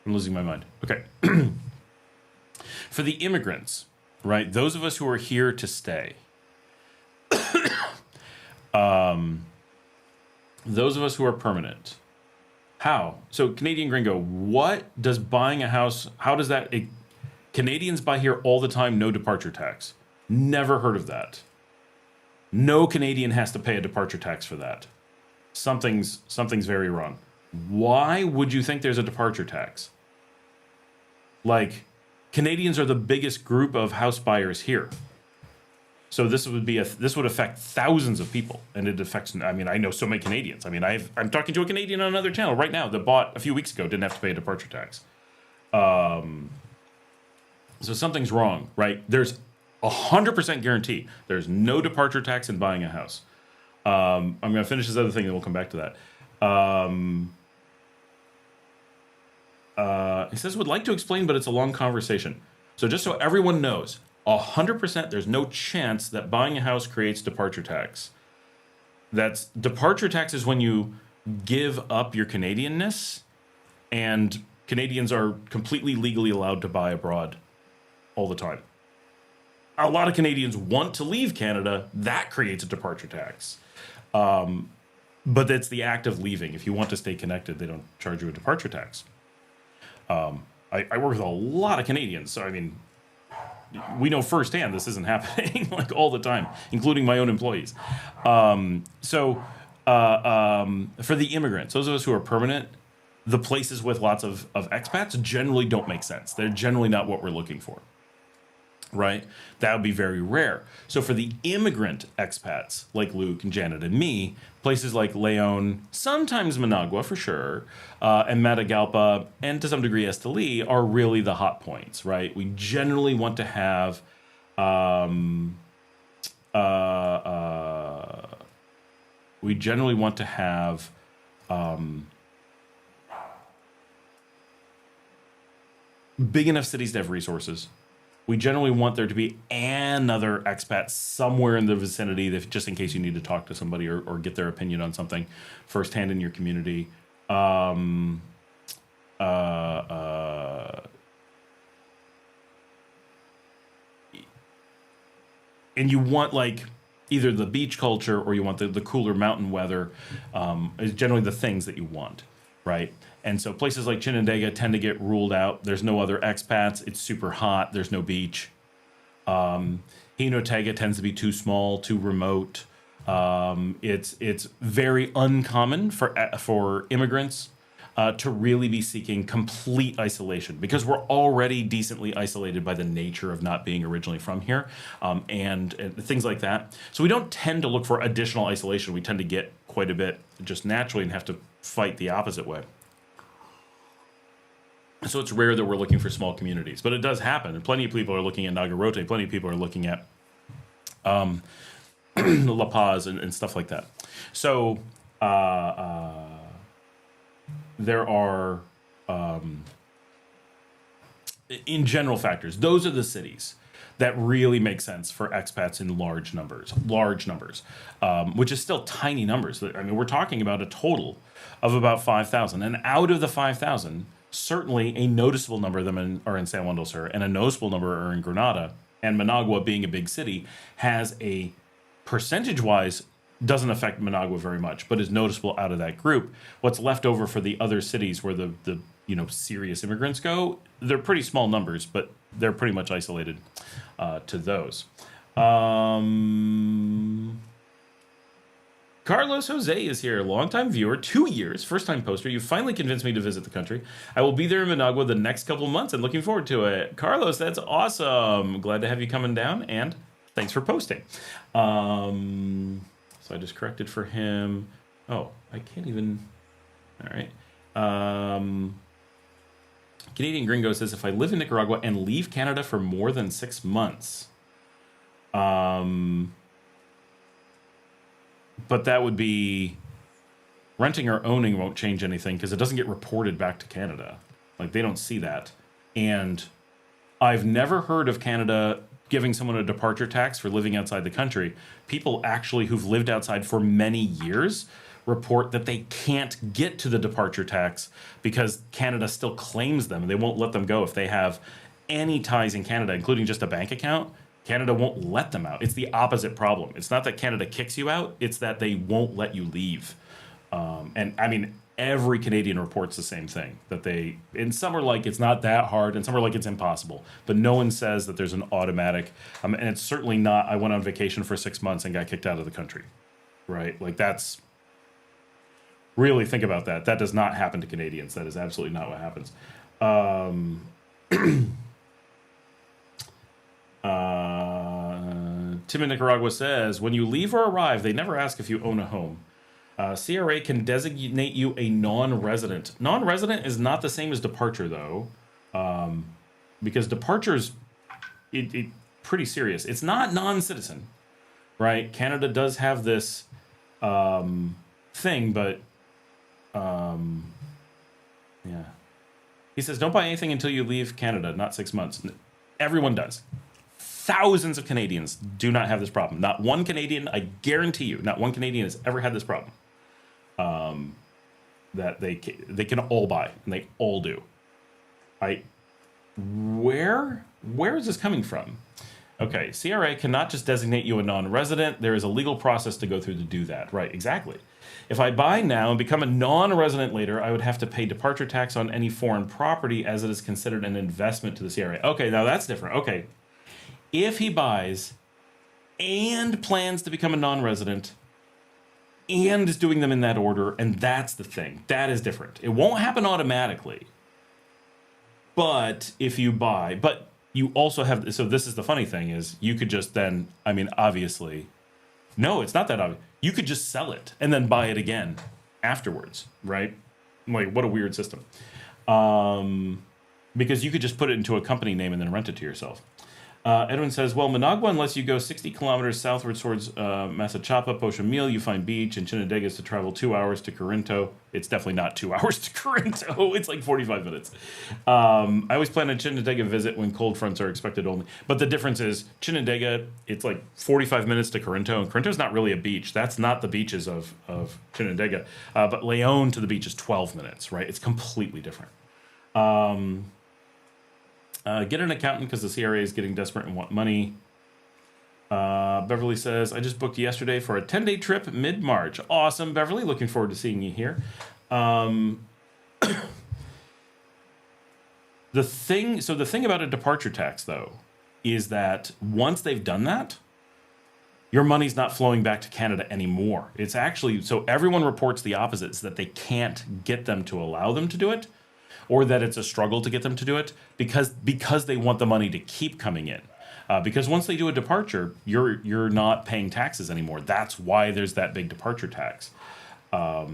I'm losing my mind. Okay. For the immigrants, right? Those of us who are here to stay. Those of us who are permanent. How? So Canadian Gringo, what does buying a house, how does that, Canadians buy here all the time, no departure tax. Never heard of that. No Canadian has to pay a departure tax for that. Something's very wrong. Why would you think there's a departure tax? Like, Canadians are the biggest group of house buyers here. So this would affect thousands of people, and it affects. I know so many Canadians. I'm talking to a Canadian on another channel right now that bought a few weeks ago, didn't have to pay a departure tax. So something's wrong, right? There's 100% guarantee there's no departure tax in buying a house. I'm going to finish this other thing, and we'll come back to that. He says, would like to explain, but it's a long conversation. So just so everyone knows, 100% there's no chance that buying a house creates departure tax. That's departure tax is when you give up your Canadianness, and Canadians are completely legally allowed to buy abroad all the time. A lot of Canadians want to leave Canada. That creates a departure tax. But that's the act of leaving. If you want to stay connected, they don't charge you a departure tax. I work with a lot of Canadians, so we know firsthand this isn't happening like all the time, including my own employees. So for the immigrants, those of us who are permanent, the places with lots of expats generally don't make sense. They're generally not what we're looking for, right? That would be very rare. So for the immigrant expats like Luke and Janet and me, places like Leon, sometimes Managua for sure, and Matagalpa, and to some degree Esteli are really the hot points, right? We generally want to have we generally want to have big enough cities to have resources. We generally want there to be another expat somewhere in the vicinity, that just in case you need to talk to somebody or get their opinion on something firsthand in your community. And you want like either the beach culture or you want the cooler mountain weather, is generally the things that you want, right? And so places like Chinandega tend to get ruled out. There's no other expats. It's super hot. There's no beach. Hinotega tends to be too small, too remote. It's very uncommon for immigrants to really be seeking complete isolation, because we're already decently isolated by the nature of not being originally from here, and things like that. So we don't tend to look for additional isolation. We tend to get quite a bit just naturally and have to fight the opposite way. So it's rare that we're looking for small communities, but it does happen. And plenty of people are looking at Nagarote. Plenty of people are looking at La Paz and stuff like that. So there are, in general factors, those are the cities that really make sense for expats in large numbers, which is still tiny numbers. I mean, we're talking about a total of about 5,000. And out of the 5,000, certainly a noticeable number of them are in San Juan del Sur, and a noticeable number are in Granada. And Managua, being a big city, has a percentage-wise, doesn't affect Managua very much, but is noticeable out of that group. What's left over for the other cities where the serious immigrants go, they're pretty small numbers, but they're pretty much isolated to those. Carlos Jose is here, longtime viewer, 2 years, first-time poster. You finally convinced me to visit the country. I will be there in Managua the next couple of months and looking forward to it. Carlos, that's awesome. Glad to have you coming down, and thanks for posting. So I just corrected for him. Oh, I can't even... All right. Canadian Gringo says, if I live in Nicaragua and leave Canada for more than 6 months... But that would be renting or owning won't change anything because it doesn't get reported back to Canada. Like, they don't see that. And I've never heard of Canada giving someone a departure tax for living outside the country. People actually who've lived outside for many years report that they can't get to the departure tax because Canada still claims them. They won't let them go if they have any ties in Canada, including just a bank account. Canada won't let them out. It's the opposite problem. It's not that Canada kicks you out. It's that they won't let you leave. And I mean, every Canadian reports the same thing, that and some are like, it's not that hard, and some are like, it's impossible. But no one says that there's an automatic, and it's certainly not, I went on vacation for 6 months and got kicked out of the country, right? Like, that's, really think about that. That does not happen to Canadians. That is absolutely not what happens. Tim in Nicaragua says, when you leave or arrive, they never ask if you own a home. CRA can designate you a non-resident. Non-resident is not the same as departure, though, because departure's it pretty serious. It's not non-citizen, right? Canada does have this thing, but yeah. He says, don't buy anything until you leave Canada, not 6 months. Everyone does. Thousands of Canadians do not have this problem. Not one Canadian, I guarantee you, not one Canadian has ever had this problem. That they can all buy, and they all do. Where is this coming from? Okay, CRA cannot just designate you a non-resident. There is a legal process to go through to do that. Right, exactly. If I buy now and become a non-resident later, I would have to pay departure tax on any foreign property as it is considered an investment to the CRA. Okay, now that's different. Okay. If he buys and plans to become a non-resident, and is doing them in that order, and that's the thing. That is different. It won't happen automatically. But if you buy, but you also have, so this is the funny thing is you could just then, I mean, obviously, no, it's not that obvious. You could just sell it and then buy it again afterwards, right? Like, what a weird system. Because you could just put it into a company name and then rent it to yourself. Edwin says, well, Managua, unless you go 60 kilometers southward towards Masachapa, Pochomil, you find beach, and Chinandega is to travel 2 hours to Corinto. It's definitely not 2 hours to Corinto. It's like 45 minutes. I always plan a Chinandega visit when cold fronts are expected only. But the difference is, Chinandega, it's like 45 minutes to Corinto, and Corinto's not really a beach. That's not the beaches of Chinandega. But Leon to the beach is 12 minutes, right? It's completely different. Get an accountant because the CRA is getting desperate and want money. Beverly says, I just booked yesterday for a 10-day trip mid-March. Awesome, Beverly. Looking forward to seeing you here. The thing about a departure tax, though, is that once they've done that, your money's not flowing back to Canada anymore. It's actually, so everyone reports the opposite, is that they can't get them to allow them to do it, or that it's a struggle to get them to do it because they want the money to keep coming in. Because once they do a departure, you're not paying taxes anymore. That's why there's that big departure tax. Now,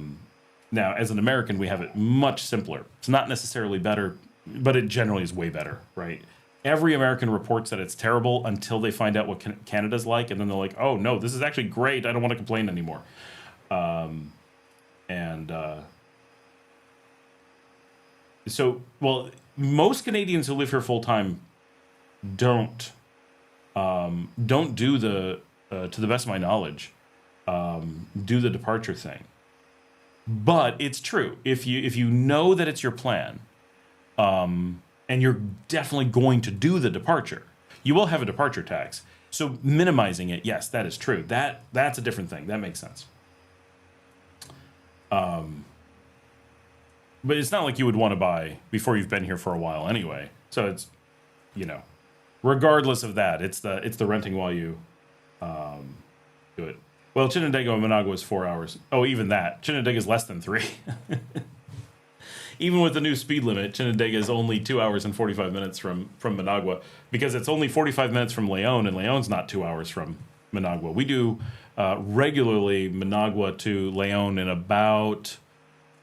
as an American, we have it much simpler. It's not necessarily better, but it generally is way better, right? Every American reports that it's terrible until they find out what Canada's like, and then they're like, oh, no, this is actually great. I don't want to complain anymore. So, well, most Canadians who live here full time don't do the, to the best of my knowledge, do the departure thing. But it's true. If you know that it's your plan, and you're definitely going to do the departure, you will have a departure tax. So minimizing it, yes, that is true. That's a different thing. That makes sense. But it's not like you would want to buy before you've been here for a while anyway. So it's, regardless of that, it's the renting while you do it. Well, Chinandega and Managua is 4 hours. Oh, even that. Chinandega is less than 3. Even with the new speed limit, Chinandega is only 2 hours and 45 minutes from Managua, because it's only 45 minutes from Leon, and Leon's not 2 hours from Managua. We do regularly Managua to Leon in about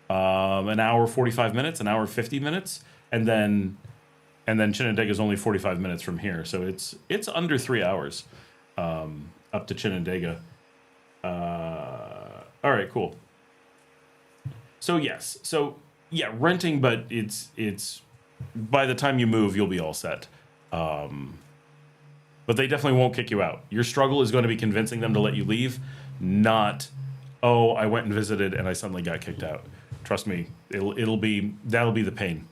an hour 45 minutes, an hour 50 minutes, and then Chinandega is only 45 minutes from here, so it's under 3 hours up to Chinandega. All right, cool. So yes, yeah, renting, but it's by the time you move, you'll be all set. But they definitely won't kick you out. Your struggle is going to be convincing them to let you leave, not, oh, I went and visited and I suddenly got kicked out. Trust me, that'll be the pain.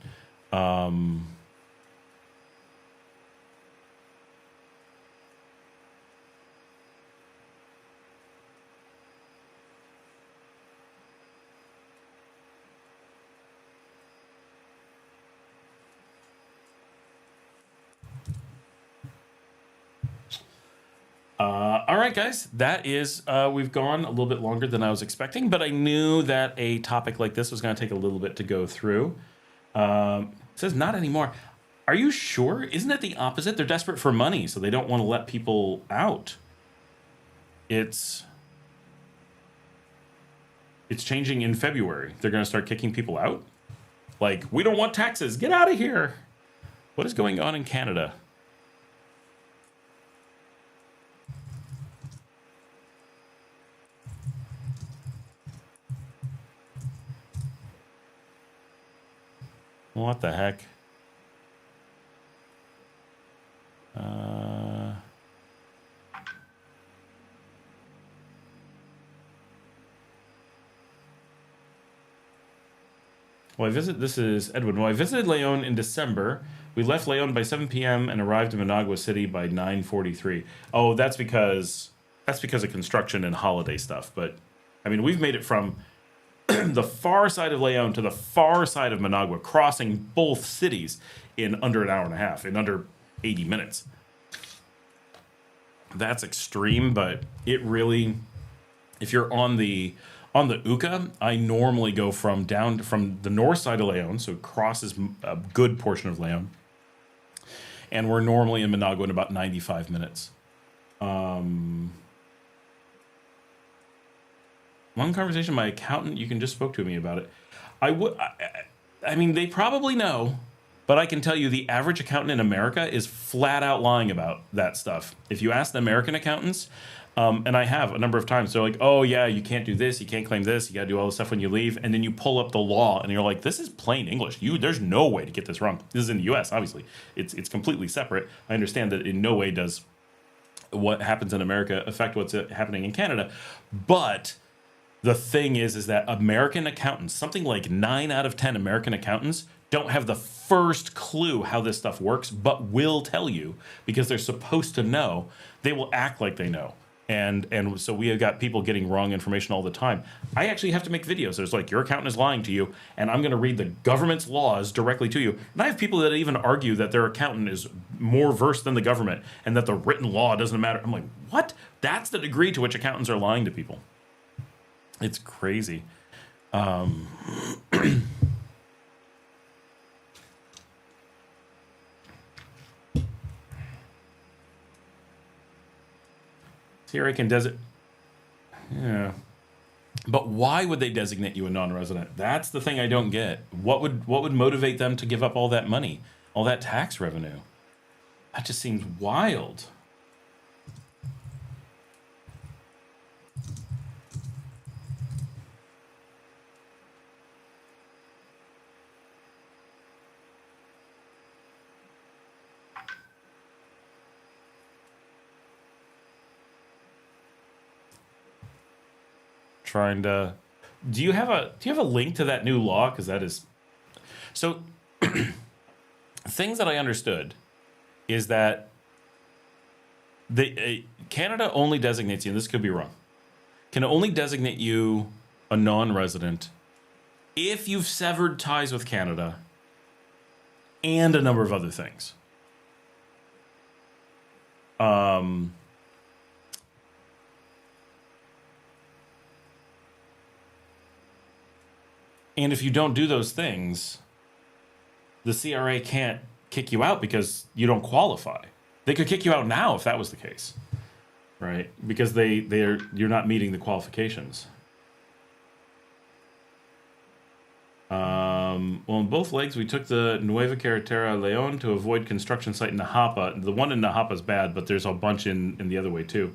All right, guys, that is, we've gone a little bit longer than I was expecting, but I knew that a topic like this was going to take a little bit to go through. It says not anymore. Are you sure? Isn't it the opposite? They're desperate for money, so they don't want to let people out. It's changing in February. They're going to start kicking people out. Like, we don't want taxes. Get out of here. What is going on in Canada? What the heck? Well, this is Edwin. Well, I visited Leon in December. We left Leon by 7 p.m. and arrived in Managua City by 9:43. Oh, that's because of construction and holiday stuff. But, I mean, we've made it from the far side of Leon to the far side of Managua, crossing both cities in under an hour and a half, in under 80 minutes. That's extreme, but it really, If you're on the Uca, I normally go from the north side of Leon, so it crosses a good portion of Leon, and we're normally in Managua in about 95 minutes. Long conversation. My accountant, you can just spoke to me about it. I mean, they probably know, but I can tell you the average accountant in America is flat out lying about that stuff. If you ask the American accountants, and I have a number of times, they're like, oh yeah, you can't do this, you can't claim this, you gotta do all this stuff when you leave, and then you pull up the law and you're like, this is plain English. There's no way to get this wrong. This is in the US, obviously. It's completely separate. I understand that in no way does what happens in America affect what's happening in Canada, but the thing is that American accountants, something like 9 out of 10 American accountants, don't have the first clue how this stuff works, but will tell you because they're supposed to know. They will act like they know. And so we have got people getting wrong information all the time. I actually have to make videos. There's like, your accountant is lying to you, and I'm going to read the government's laws directly to you. And I have people that even argue that their accountant is more versed than the government and that the written law doesn't matter. I'm like, what? That's the degree to which accountants are lying to people. It's crazy. Here I can yeah. But why would they designate you a non-resident? That's the thing I don't get. What would motivate them to give up all that money, all that tax revenue? That just seems wild. Trying to, do you have a link to that new law? Because that is so. Things that I understood is that Canada only designates you, and this could be wrong, can only designate you a non-resident if you've severed ties with Canada and a number of other things. And if you don't do those things, the CRA can't kick you out because you don't qualify. They could kick you out now if that was the case, right? Because you're not meeting the qualifications. Well, in both legs, we took the Nueva Carretera Leon to avoid construction site in Najapa. The one in Najapa is bad, but there's a bunch in the other way too.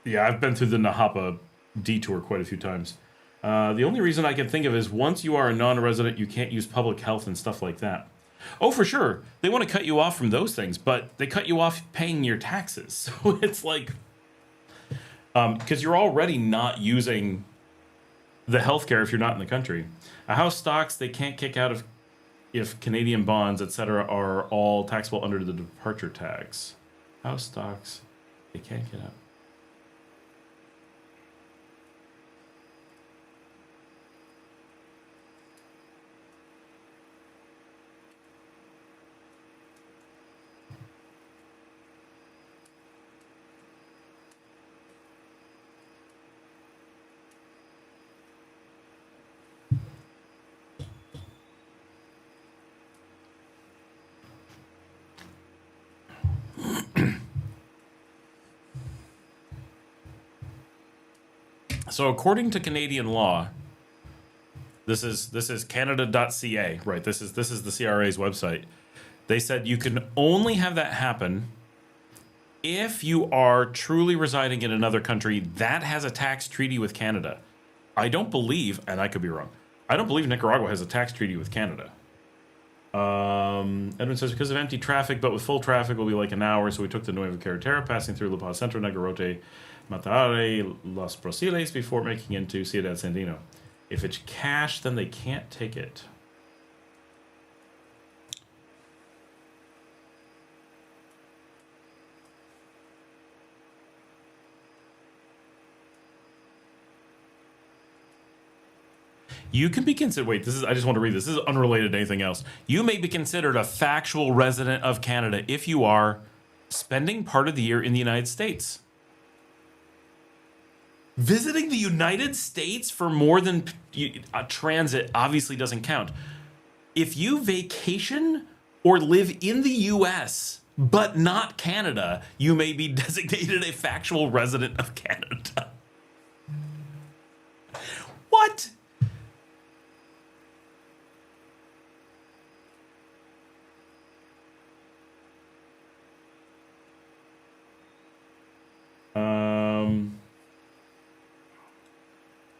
Yeah, I've been through the Najapa detour quite a few times. The only reason I can think of is once you are a non-resident, you can't use public health and stuff like that. Oh, for sure. They want to cut you off from those things, but they cut you off paying your taxes. So it's like, because you're already not using the healthcare if you're not in the country. A house stocks they can't kick out if Canadian bonds, etc., are all taxable under the departure tax. House stocks they can't get out. So according to Canadian law, this is Canada.ca, right? This is the CRA's website. They said you can only have that happen if you are truly residing in another country that has a tax treaty with Canada. I don't believe, and I could be wrong, I don't believe Nicaragua has a tax treaty with Canada. Edwin says, because of empty traffic, but with full traffic will be like an hour, so we took the Nueva Carretera, passing through La Paz Centro, Nagarote, Matare, Los Brasiles before making into Ciudad Sandino. If it's cash, then they can't take it. You can be considered, wait, I just want to read this. This is unrelated to anything else. You may be considered a factual resident of Canada if you are spending part of the year in the United States. Visiting the United States for more than transit obviously doesn't count. If you vacation or live in the US but not Canada, you may be designated a factual resident of Canada. What?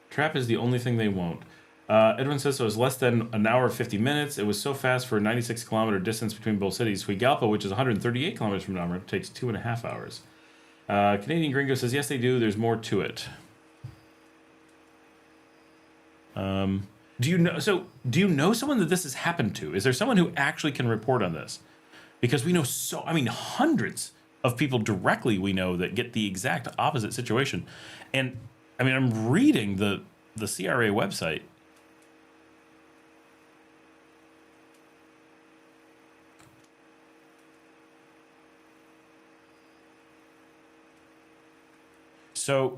Trap is the only thing they won't. Edwin says so. It was less than an hour 50 minutes. It was so fast for a 96-kilometer distance between both cities. Huigalpa, which is 138 kilometers from Denver, takes 2.5 hours. Canadian Gringo says yes, they do. There's more to it. Do you know? So, do you know someone that this has happened to? Is there someone who actually can report on this? Because we know hundreds of people directly we know that get the exact opposite situation. And I'm reading the CRA website. So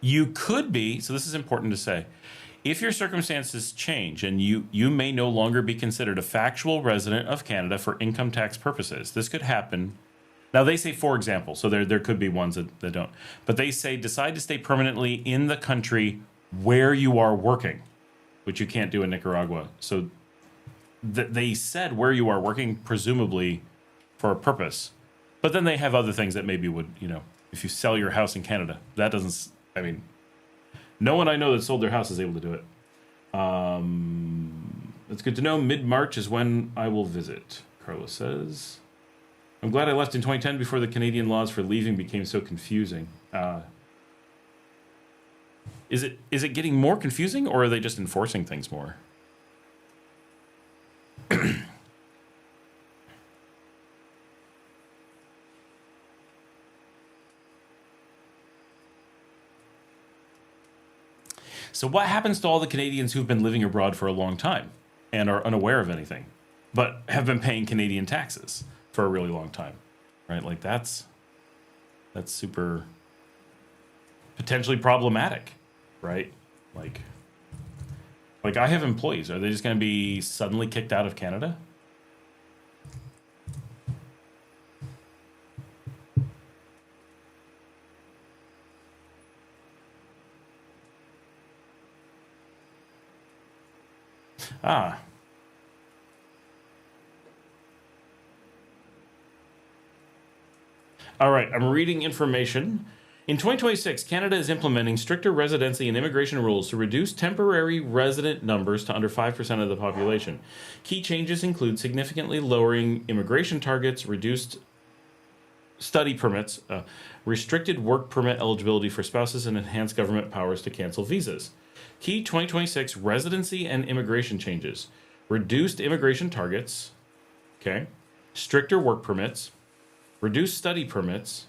you could be, so this is important to say, if your circumstances change and you may no longer be considered a factual resident of Canada for income tax purposes. This could happen. Now, they say, for example, so there could be ones that don't. But they say decide to stay permanently in the country where you are working, which you can't do in Nicaragua. So they said where you are working, presumably for a purpose. But then they have other things that maybe would, if you sell your house in Canada, that doesn't, no one I know that sold their house is able to do it. It's good to know. Mid-March is when I will visit, Carlos says. I'm glad I left in 2010 before the Canadian laws for leaving became so confusing. Is it getting more confusing, or are they just enforcing things more? So what happens to all the Canadians who've been living abroad for a long time and are unaware of anything, but have been paying Canadian taxes for a really long time, right? Like that's super potentially problematic, right? Like I have employees. Are they just going to be suddenly kicked out of Canada? Ah. All right, I'm reading information. In 2026, Canada is implementing stricter residency and immigration rules to reduce temporary resident numbers to under 5% of the population. Key changes include significantly lowering immigration targets, reduced study permits, restricted work permit eligibility for spouses, and enhanced government powers to cancel visas. Key 2026 residency and immigration changes. Reduced immigration targets, okay, stricter work permits, reduced study permits,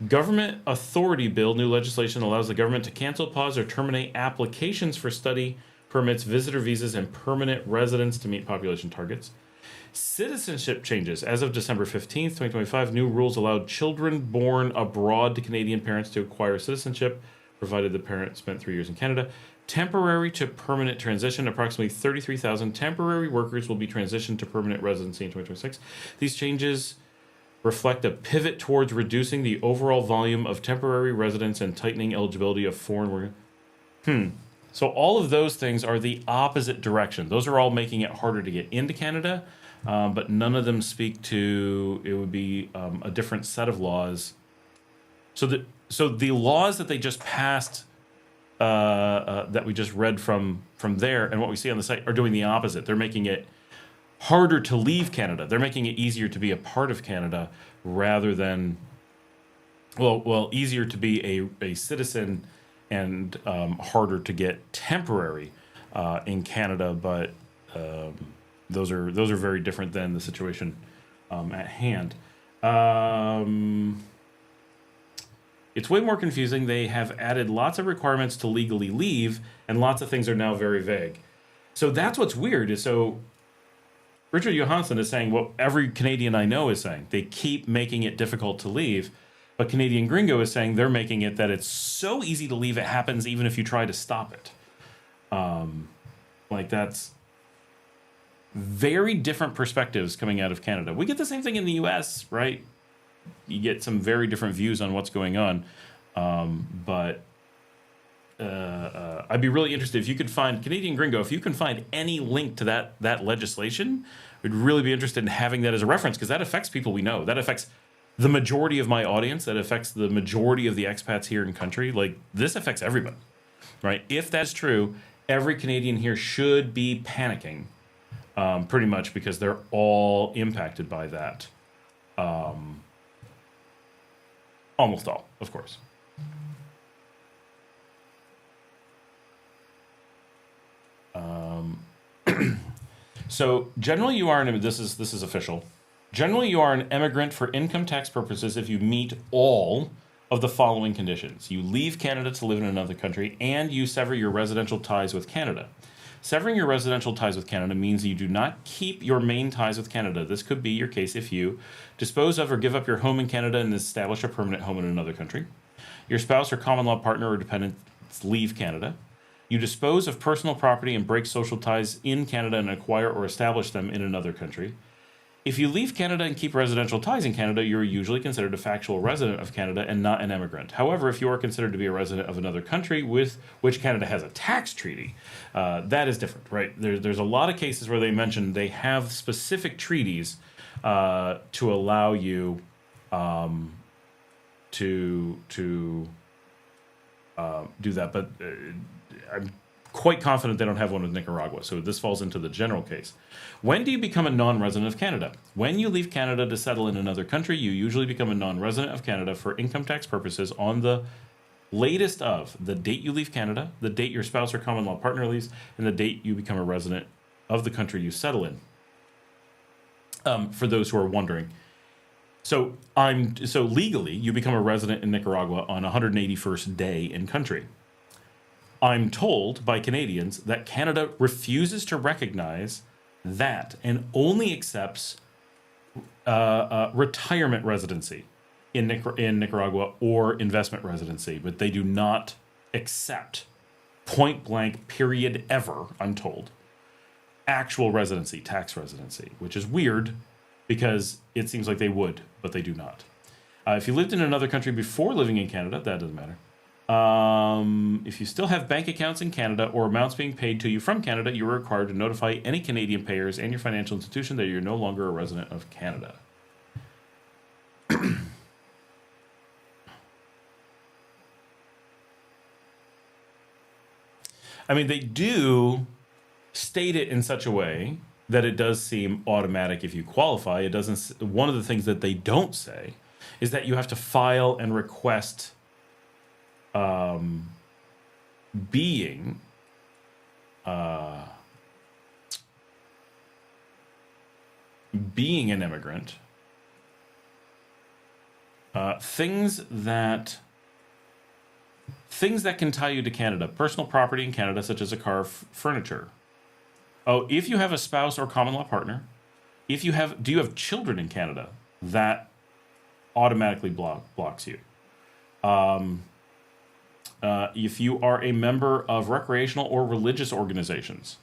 government authority bill. New legislation allows the government to cancel, pause, or terminate applications for study permits, visitor visas, and permanent residence to meet population targets. Citizenship changes. As of December 15th, 2025, new rules allowed children born abroad to Canadian parents to acquire citizenship, provided the parent spent 3 years in Canada. Temporary to permanent transition. Approximately 33,000 temporary workers will be transitioned to permanent residency in 2026. These changes reflect a pivot towards reducing the overall volume of temporary residents and tightening eligibility of foreign workers. So all of those things are the opposite direction. Those are all making it harder to get into Canada, but none of them speak to, it would be a different set of laws. So the laws that they just passed, that we just read from there and what we see on the site are doing the opposite. They're making it harder to leave Canada. They're making it easier to be a part of Canada rather than, easier to be a citizen and harder to get temporary in Canada. But those are very different than the situation at hand. It's way more confusing. They have added lots of requirements to legally leave, and lots of things are now very vague. So that's what's weird. Is so Richard Johansson is saying what every Canadian I know is saying. They keep making it difficult to leave. But Canadian Gringo is saying they're making it that it's so easy to leave, it happens even if you try to stop it. Like, that's very different perspectives coming out of Canada. We get the same thing in the US, right? You get some very different views on what's going on. But I'd be really interested if you could find, Canadian Gringo, if you can find any link to that legislation, we'd really be interested in having that as a reference, because that affects people we know. That affects the majority of my audience. That affects the majority of the expats here in country. Like, this affects everybody, right? If that's true, every Canadian here should be panicking, pretty much, because they're all impacted by that. Almost all, of course. So generally you are this is official. Generally you are an immigrant for income tax purposes if you meet all of the following conditions. You leave Canada to live in another country, and you sever your residential ties with Canada. Severing your residential ties with Canada means you do not keep your main ties with Canada. This could be your case if you dispose of or give up your home in Canada and establish a permanent home in another country. Your spouse or common law partner or dependents leave Canada. You dispose of personal property and break social ties in Canada and acquire or establish them in another country. If you leave Canada and keep residential ties in Canada, you're usually considered a factual resident of Canada and not an immigrant. However, if you are considered to be a resident of another country with which Canada has a tax treaty, that is different, right? There's a lot of cases where they mention they have specific treaties to allow you to do that, but I'm quite confident they don't have one with Nicaragua, so this falls into the general case. When do you become a non-resident of Canada? When you leave Canada to settle in another country, you usually become a non-resident of Canada for income tax purposes on the latest of the date you leave Canada, the date your spouse or common law partner leaves, and the date you become a resident of the country you settle in. For those who are wondering. So legally, you become a resident in Nicaragua on 181st day in country. I'm told by Canadians that Canada refuses to recognize that and only accepts retirement residency in Nicaragua or investment residency, but they do not accept, point blank, period, ever, I'm told, actual residency, tax residency, which is weird because it seems like they would, but they do not. If you lived in another country before living in Canada, that doesn't matter. If you still have bank accounts in Canada or amounts being paid to you from Canada, you are required to notify any Canadian payers and your financial institution that you're no longer a resident of Canada. I mean, they do state it in such a way that it does seem automatic if you qualify. It doesn't. One of the things that they don't say is that you have to file and request being an immigrant, things that can tie you to Canada, personal property in Canada, such as a car, furniture. Oh, if you have a spouse or common law partner, do you have children in Canada, that automatically blocks you. If you are a member of recreational or religious organizations,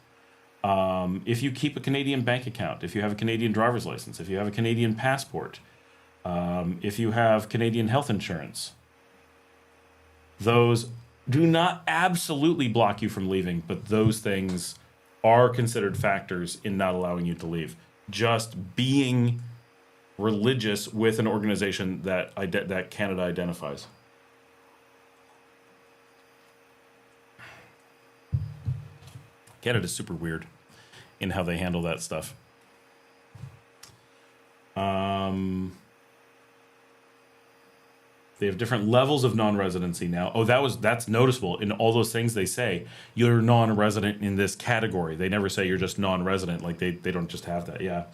if you keep a Canadian bank account, if you have a Canadian driver's license, if you have a Canadian passport, if you have Canadian health insurance, those do not absolutely block you from leaving, but those things are considered factors in not allowing you to leave. Just being religious with an organization that Canada identifies. Canada's super weird in how they handle that stuff. They have different levels of non-residency now. Oh, that's noticeable. In all those things they say, you're non-resident in this category. They never say you're just non-resident. Like they don't just have that. Yeah.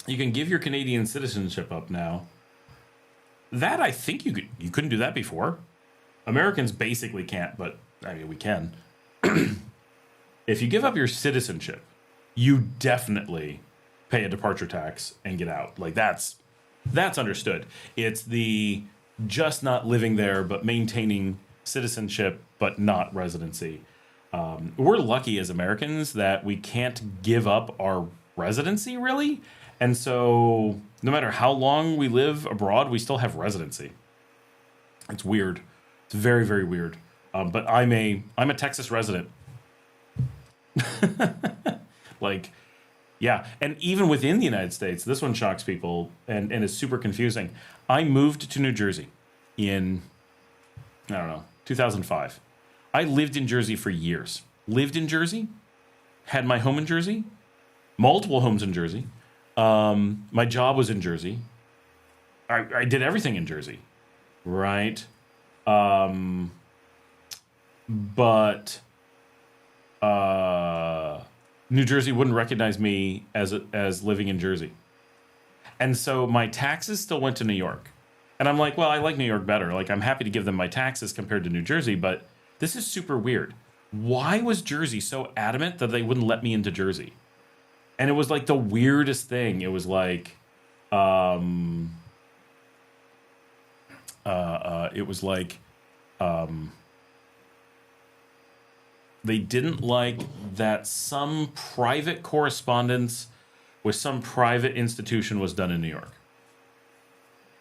You can give your Canadian citizenship up now. That I think you couldn't do that before. Americans basically can't, but I mean we can. If you give up your citizenship, you definitely pay a departure tax and get out. Like that's understood. It's the just not living there, but maintaining citizenship, but not residency. We're lucky as Americans that we can't give up our residency, really. And so no matter how long we live abroad, we still have residency. It's weird. It's very, very weird. But I'm a Texas resident. Like, yeah. And even within the United States, this one shocks people and is super confusing. I moved to New Jersey in, I don't know, 2005. I lived in Jersey for years. Lived in Jersey, had my home in Jersey, multiple homes in Jersey. My job was in Jersey. I did everything in Jersey, right? But New Jersey wouldn't recognize me as living in Jersey. And so my taxes still went to New York. And I'm like, well, I like New York better. Like, I'm happy to give them my taxes compared to New Jersey, but this is super weird. Why was Jersey so adamant that they wouldn't let me into Jersey? And it was like the weirdest thing. It was like, they didn't like that some private correspondence with some private institution was done in New York.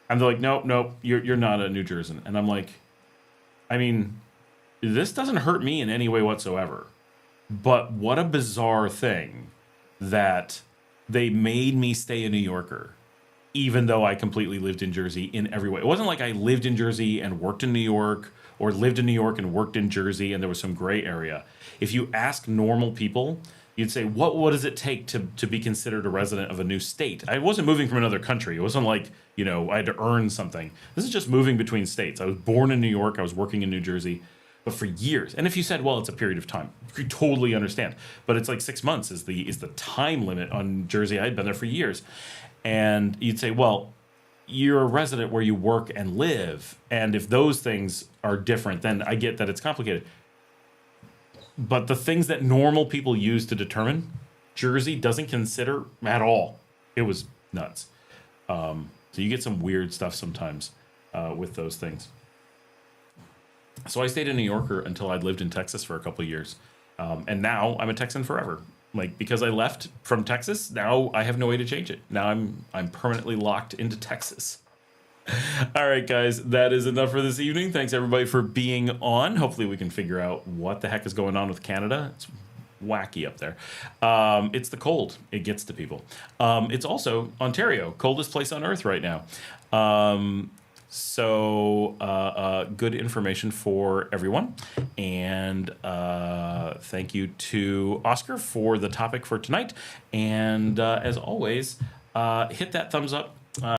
And they're like, nope, you're not a New Jerseyan. And I'm like, I mean, this doesn't hurt me in any way whatsoever. But what a bizarre thing that they made me stay a New Yorker, even though I completely lived in Jersey in every way. It wasn't like I lived in Jersey and worked in New York, or lived in New York and worked in Jersey, and there was some gray area. If you ask normal people, you'd say, what does it take to be considered a resident of a new state? I wasn't moving from another country. It wasn't like, I had to earn something. This is just moving between states. I was born in New York. I was working in New Jersey. But for years, and if you said, well, it's a period of time, you totally understand. But it's like 6 months is the time limit on Jersey. I'd been there for years. And you'd say, well, you're a resident where you work and live. And if those things are different, then I get that it's complicated. But the things that normal people use to determine, Jersey doesn't consider at all. It was nuts. So you get some weird stuff sometimes with those things. So I stayed a New Yorker until I'd lived in Texas for a couple of years. And now I'm a Texan forever. Like, because I left from Texas, now I have no way to change it. Now I'm permanently locked into Texas. All right, guys, that is enough for this evening. Thanks, everybody, for being on. Hopefully we can figure out what the heck is going on with Canada. It's wacky up there. It's the cold. It gets to people. It's also Ontario, coldest place on Earth right now. So good information for everyone. And thank you to Oscar for the topic for tonight. And as always, hit that thumbs up.